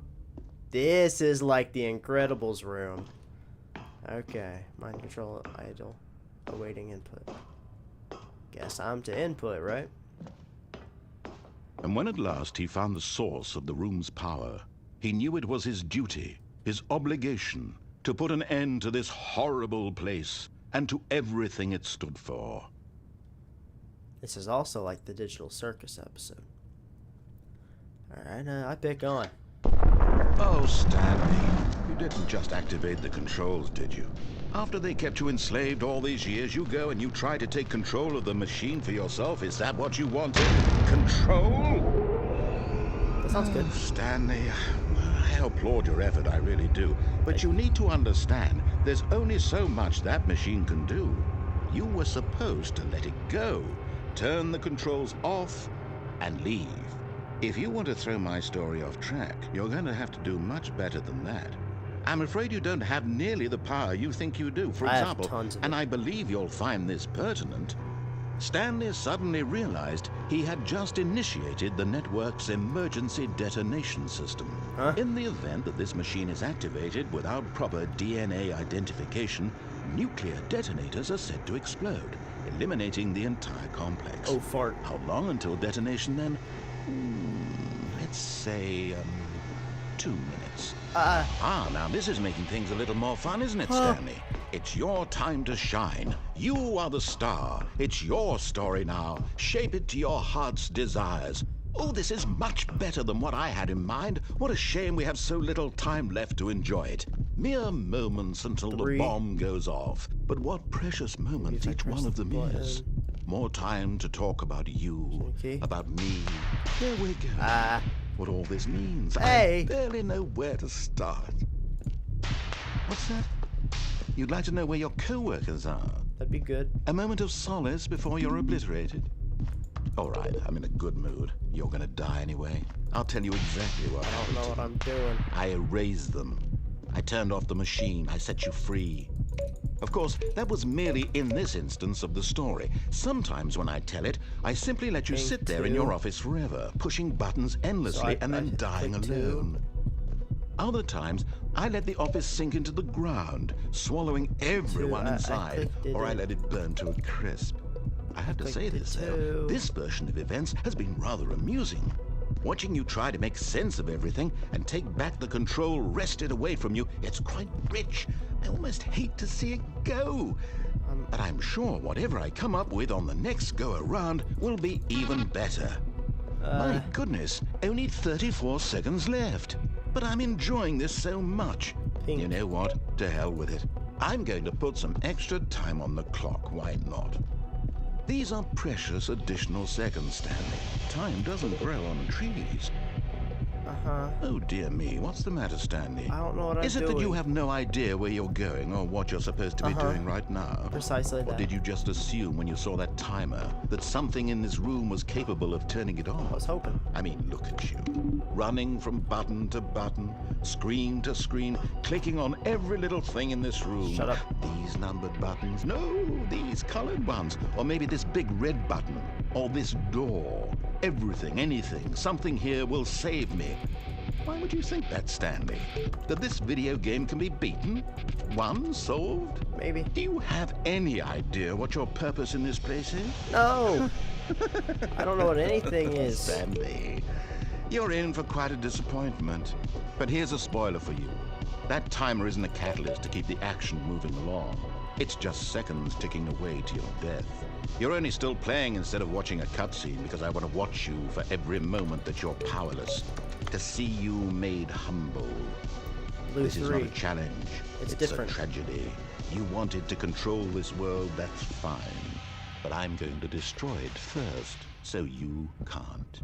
This is like the Incredibles room. Okay. Mind control idle. Awaiting input. Guess I'm to input, right? And when at last he found the source of the room's power, he knew it was his duty, his obligation, to put an end to this horrible place and to everything it stood for. This is also like the Digital Circus episode. Alright, I pick on. Oh, Stanley, you didn't just activate the controls, did you? After they kept you enslaved all these years, you go and you try to take control of the machine for yourself. Is that what you wanted? Control? That sounds good. Stanley, I applaud your effort, I really do. But you need to understand, there's only so much that machine can do. You were supposed to let it go, turn the controls off, and leave. If you want to throw my story off track, you're going to have to do much better than that. I'm afraid you don't have nearly the power you think you do. For example, and I believe you'll find this pertinent, Stanley suddenly realized he had just initiated the network's emergency detonation system. In the event that this machine is activated without proper DNA identification, nuclear detonators are said to explode, eliminating the entire complex. Oh, fart. How long until detonation then? Let's say, 2 minutes. Now this is making things a little more fun, isn't it, Stanley? It's your time to shine. You are the star. It's your story now. Shape it to your heart's desires. Oh, this is much better than what I had in mind. What a shame we have so little time left to enjoy it. Mere moments until the bomb goes off. But what precious moments each one of them is. More time to talk about you, about me. There we go. What all this means, I barely know where to start. What's that? You'd like to know where your co-workers are? That'd be good. A moment of solace before you're obliterated? All right, I'm in a good mood. You're gonna die anyway. I'll tell you exactly what I don't know what I'm doing. I erased them. I turned off the machine. I set you free. Of course, that was merely in this instance of the story. Sometimes when I tell it, I simply let you sit there in your office forever, pushing buttons endlessly and then dying alone. Other times, I let the office sink into the ground, swallowing everyone inside, or I let it burn to a crisp. I have to say this, though. This version of events has been rather amusing. Watching you try to make sense of everything and take back the control wrested away from you, it's quite rich. I almost hate to see it go. But I'm sure whatever I come up with on the next go-around will be even better. My goodness, only 34 seconds left. But I'm enjoying this so much. You know what? To hell with it. I'm going to put some extra time on the clock. Why not? These are precious additional seconds, Stanley. Time doesn't grow on trees. Oh, dear me. What's the matter, Stanley? I don't know what I'm doing. Is it that you have no idea where you're going or what you're supposed to be doing right now? Precisely that. Or did you just assume when you saw that timer that something in this room was capable of turning it on? I was hoping. I mean, look at you. Running from button to button, screen to screen, clicking on every little thing in this room. Shut up. These numbered buttons. No, these colored ones. Or maybe this big red button. Or this door. Everything, anything, something here will save me. Why would you think that, Stanley? That this video game can be beaten? Won? Solved? Maybe. Do you have any idea what your purpose in this place is? No! I don't know what anything is. Stanley, you're in for quite a disappointment. But here's a spoiler for you. That timer isn't a catalyst to keep the action moving along. It's just seconds ticking away to your death. You're only still playing instead of watching a cutscene because I want to watch you for every moment that you're powerless. To see you made humble. This is not a challenge. It's different. A tragedy. You wanted to control this world, that's fine. But I'm going to destroy it first, so you can't.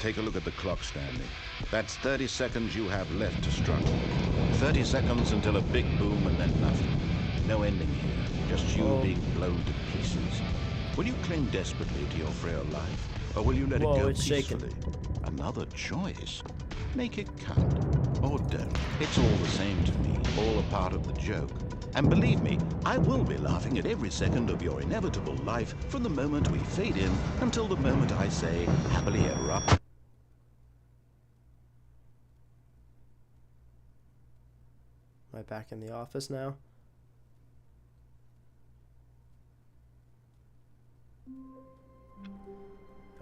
Take a look at the clock, Stanley. That's 30 seconds you have left to struggle. 30 seconds until a big boom and then nothing. No ending here, just you being blown to pieces. Will you cling desperately to your frail life, or will you let it go peacefully? Shaking. Another choice. Make it count, or don't. It's all the same to me, all a part of the joke. And believe me, I will be laughing at every second of your inevitable life from the moment we fade in until the moment I say, happily ever after. Am I back in the office now?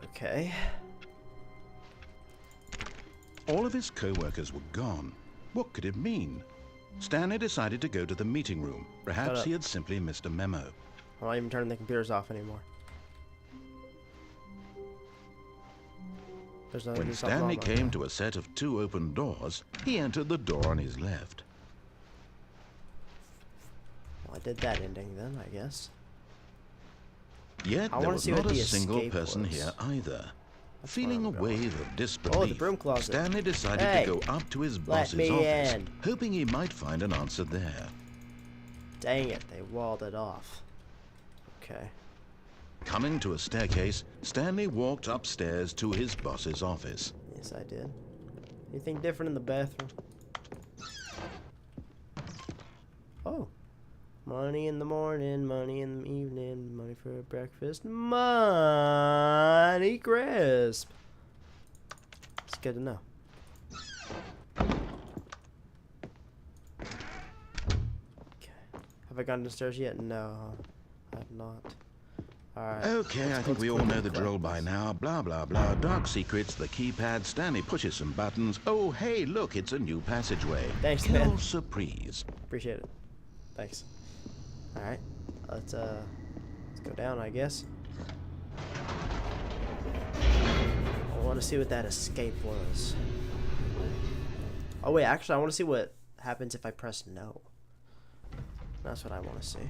Okay. All of his co-workers were gone. What could it mean? Stanley decided to go to the meeting room. Perhaps he had simply missed a memo. I'm not even turning the computers off anymore. When Stanley came to a set of 2 open doors, he entered the door on his left. Well, I did that ending then, I guess. Yet there was not a single person here either. Feeling a wave of disbelief, Stanley decided to go up to his boss's office, hoping he might find an answer there. Dang it, they walled it off. Okay. Coming to a staircase, Stanley walked upstairs to his boss's office. Yes, I did. Anything different in the bathroom? Oh. Money in the morning, money in the evening, money for breakfast, money crisp. It's good to know. Okay. Have I gone downstairs yet? No, I have not. Alright. Okay, I think we all know the drill by now. Blah, blah, blah. Dark secrets, the keypad. Stanley pushes some buttons. Oh, hey, look, it's a new passageway. Thanks, man. man. Surprise. Appreciate it. Thanks. Alright. Let's go down, I guess. I want to see what that escape was. Oh, wait, actually, I want to see what happens if I press no. That's what I want to see.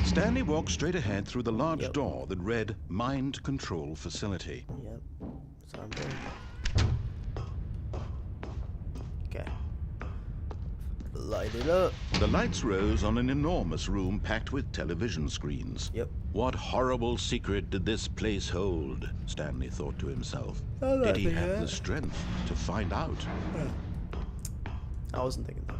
Stanley walked straight ahead through the large door that read Mind Control Facility. Yep. So I'm doing. Okay. Light it up. The lights rose on an enormous room packed with television screens. Yep. What horrible secret did this place hold? Stanley thought to himself. Did he have the strength to find out? I wasn't thinking that.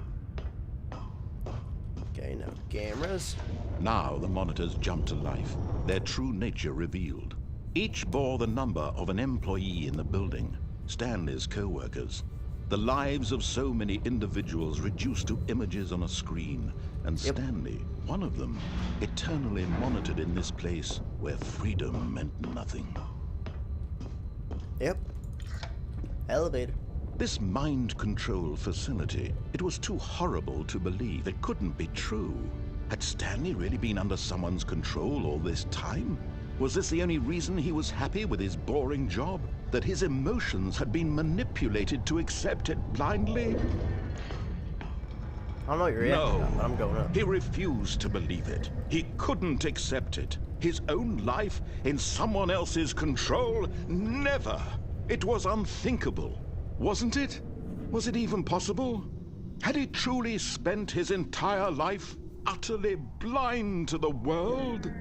Okay, now cameras. Now the monitors jumped to life, their true nature revealed. Each bore the number of an employee in the building, Stanley's co-workers. The lives of so many individuals reduced to images on a screen, and Stanley, one of them, eternally monitored in this place where freedom meant nothing. Yep. Elevator. This mind control facility, it was too horrible to believe. It couldn't be true. Had Stanley really been under someone's control all this time? Was this the only reason he was happy with his boring job? That his emotions had been manipulated to accept it blindly? I don't know what you're reacting to, but I'm going up. He refused to believe it. He couldn't accept it. His own life in someone else's control? Never! It was unthinkable. Wasn't it? Was it even possible? Had he truly spent his entire life utterly blind to the world?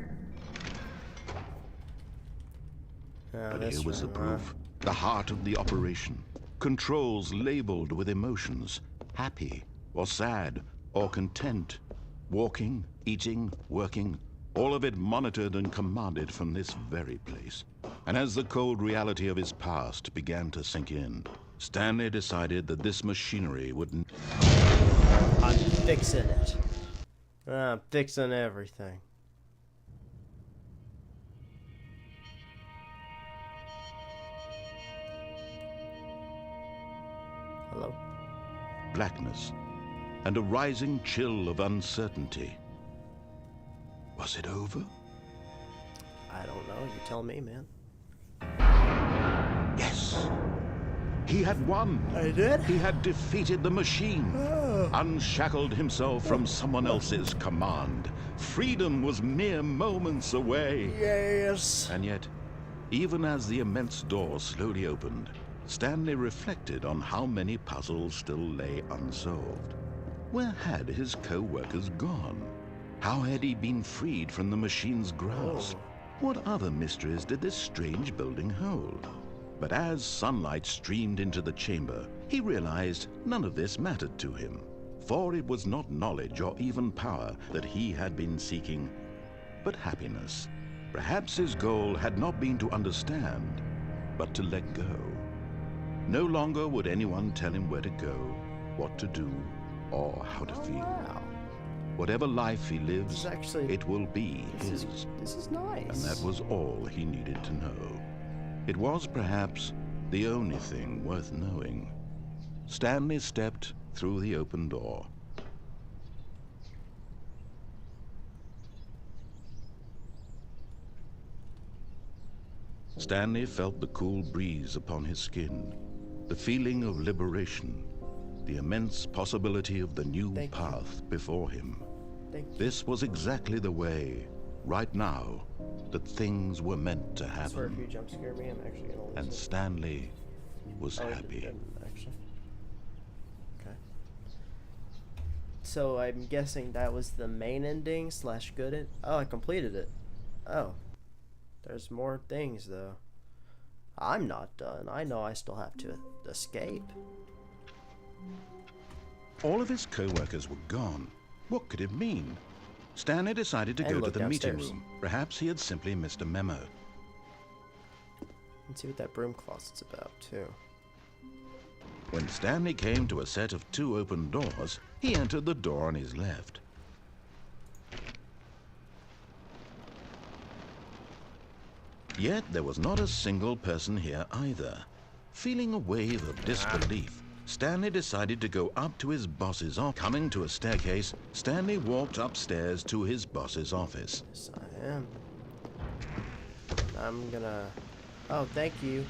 But here was the proof. The heart of the operation. Controls labeled with emotions. Happy, or sad, or content. Walking, eating, working. All of it monitored and commanded from this very place. And as the cold reality of his past began to sink in, Stanley decided that this machinery would... I'm fixing it. I'm fixing everything. Hello? Blackness, and a rising chill of uncertainty. Was it over? I don't know. You tell me, man. Yes. He had won. I did? He had defeated the machine. Unshackled himself from someone else's command. Freedom was mere moments away. Yes. And yet, even as the immense door slowly opened, Stanley reflected on how many puzzles still lay unsolved. Where had his co-workers gone? How had he been freed from the machine's grasp? What other mysteries did this strange building hold? But as sunlight streamed into the chamber, he realized none of this mattered to him, for it was not knowledge or even power that he had been seeking, but happiness. Perhaps his goal had not been to understand, but to let go. No longer would anyone tell him where to go, what to do, or how to feel. Wow. Whatever life he lives, it will be his. This is nice. And that was all he needed to know. It was perhaps the only thing worth knowing. Stanley stepped through the open door. Stanley felt the cool breeze upon his skin, the feeling of liberation, the immense possibility of the new path before him. This was exactly the way, right now, that things were meant to happen. Sorry if you jump scare me, I'm actually gonna lose And it. Stanley was happy. It didn't, actually. Okay. So I'm guessing that was the main ending slash good end. Oh, I completed it. Oh. There's more things though. I'm not done. I know I still have to escape. All of his co-workers were gone. What could it mean? Stanley decided to And go to look the meeting downstairs. room. Perhaps he had simply missed a memo. Let's see what that broom closet's about too. When Stanley came to a set of 2 open doors, he entered the door on his left. Yet there was not a single person here either. Feeling a wave of disbelief, Stanley decided to go up to his boss's office. Coming to a staircase, Stanley walked upstairs to his boss's office. Yes, I am. I'm gonna... Oh, thank you.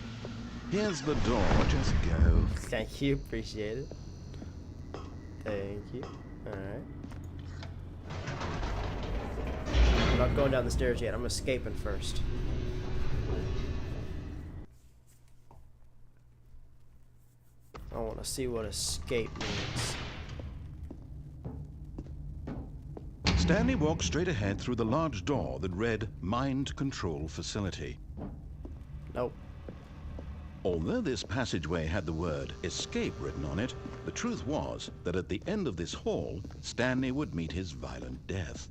Here's the door, just go. Thank you, appreciate it. Thank you. Alright. I'm not going down the stairs yet, I'm escaping first. I want to see what escape means. Stanley walked straight ahead through the large door that read Mind Control Facility. Nope. Although this passageway had the word escape written on it, the truth was that at the end of this hall, Stanley would meet his violent death.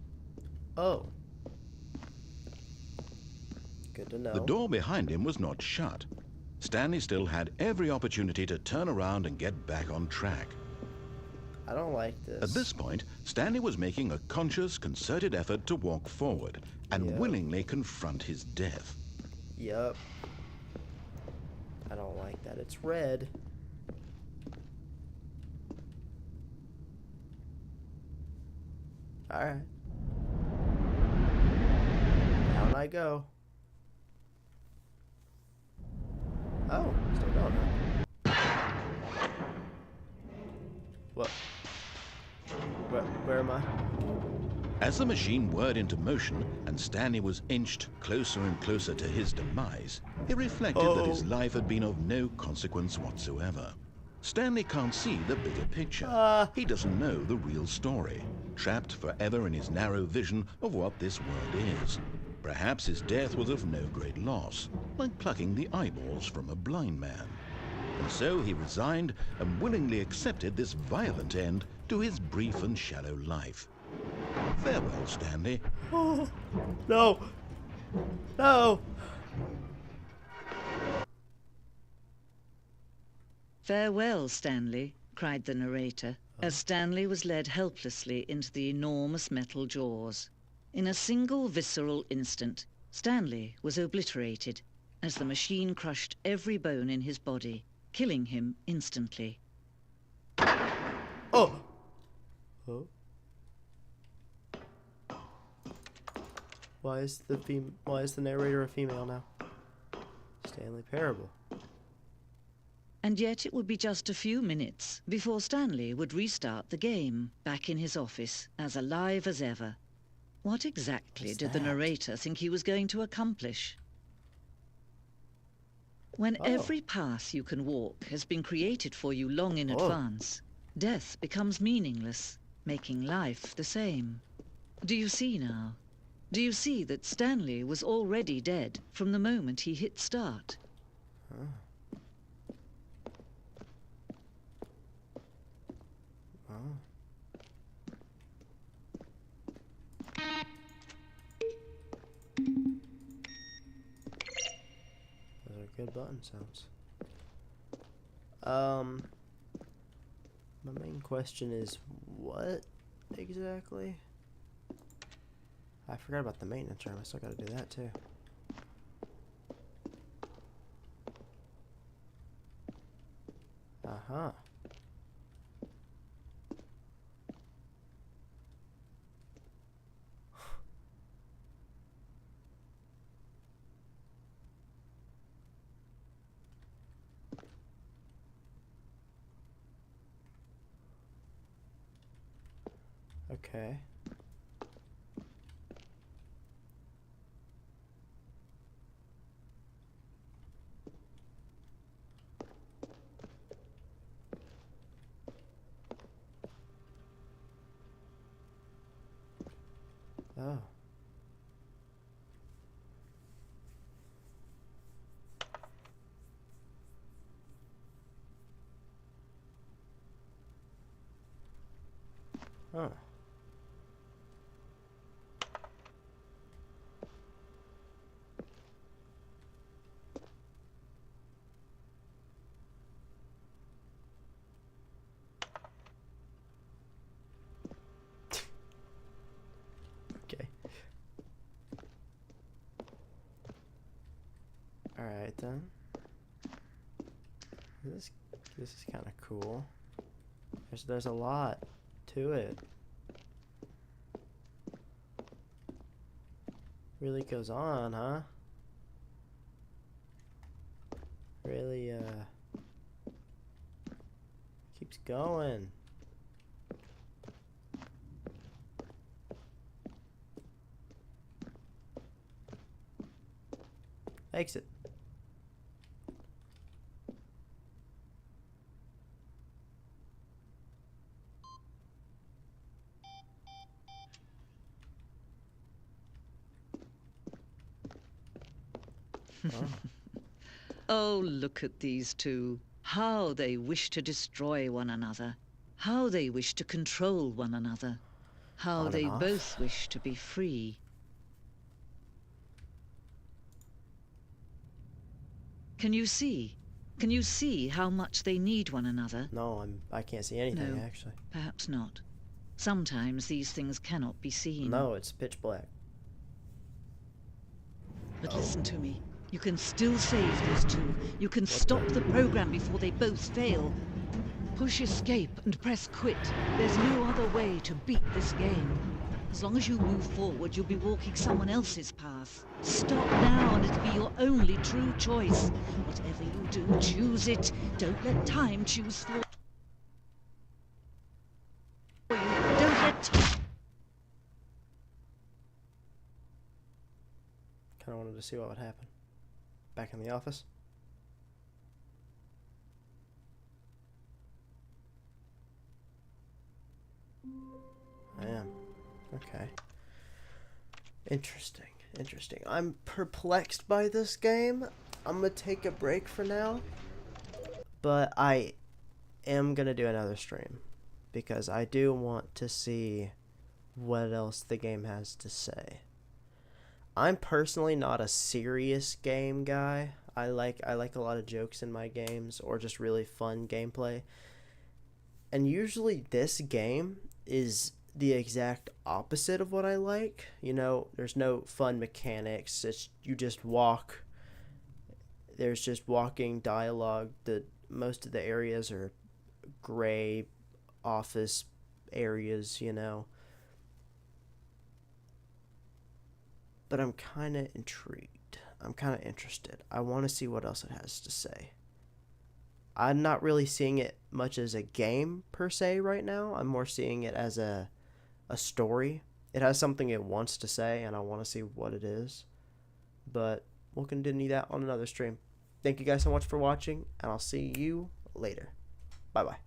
Oh. Good to know. The door behind him was not shut. Stanley still had every opportunity to turn around and get back on track. I don't like this. At this point, Stanley was making a conscious, concerted effort to walk forward and willingly confront his death. Yup. I don't like that. It's red. Alright. Down I go. Oh, still going up. What? Where am I? As the machine whirred into motion and Stanley was inched closer and closer to his demise, he reflected that his life had been of no consequence whatsoever. Stanley can't see the bigger picture. He doesn't know the real story, trapped forever in his narrow vision of what this world is. Perhaps his death was of no great loss, like plucking the eyeballs from a blind man. And so he resigned and willingly accepted this violent end to his brief and shallow life. Farewell, Stanley. Oh, no. No. "Farewell, Stanley," cried the narrator, as Stanley was led helplessly into the enormous metal jaws. In a single visceral instant, Stanley was obliterated as the machine crushed every bone in his body, killing him instantly. Oh. Oh. Why is the narrator a female now? Stanley Parable. And yet it would be just a few minutes before Stanley would restart the game, back in his office, as alive as ever. What exactly did the narrator think he was going to accomplish? When every path you can walk has been created for you long in advance, death becomes meaningless, making life the same. Do you see now? Do you see that Stanley was already dead from the moment he hit start? Those are good button sounds. My main question is what exactly? I forgot about the maintenance room. I still gotta do that too. Uh-huh. Okay. Oh. Huh. Okay. Alright then. This is kind of cool. There's a lot to it. Really goes on, huh? Really keeps going. Exit. Oh. Oh, look at these two. How they wish to destroy one another. How they wish to control one another. How On and they off. both wish to be free. Can you see? Can you see how much they need one another? No, I can't see anything No, actually. perhaps not. Sometimes these things cannot be seen. No, it's pitch black. But listen to me. You can still save those two. You can stop the program before they both fail. Push escape and press quit. There's no other way to beat this game. As long as you move forward, you'll be walking someone else's path. Stop now and it'll be your only true choice. Whatever you do, choose it. Don't let time choose for you. Don't let time... Kind of wanted to see what would happen. Back in the office. I am. Okay. Interesting. Interesting. I'm perplexed by this game. I'm gonna take a break for now. But I am gonna do another stream. Because I do want to see what else the game has to say. I'm personally not a serious game guy. I like a lot of jokes in my games or just really fun gameplay. And usually this game is the exact opposite of what I like. You know, there's no fun mechanics. It's you just walk. There's just walking dialogue. Most of the areas are gray office areas, you know. But I'm kind of intrigued. I'm kind of interested. I want to see what else it has to say. I'm not really seeing it much as a game per se right now. I'm more seeing it as a story. It has something it wants to say, and I want to see what it is. But we'll continue that on another stream. Thank you guys so much for watching, and I'll see you later. Bye-bye.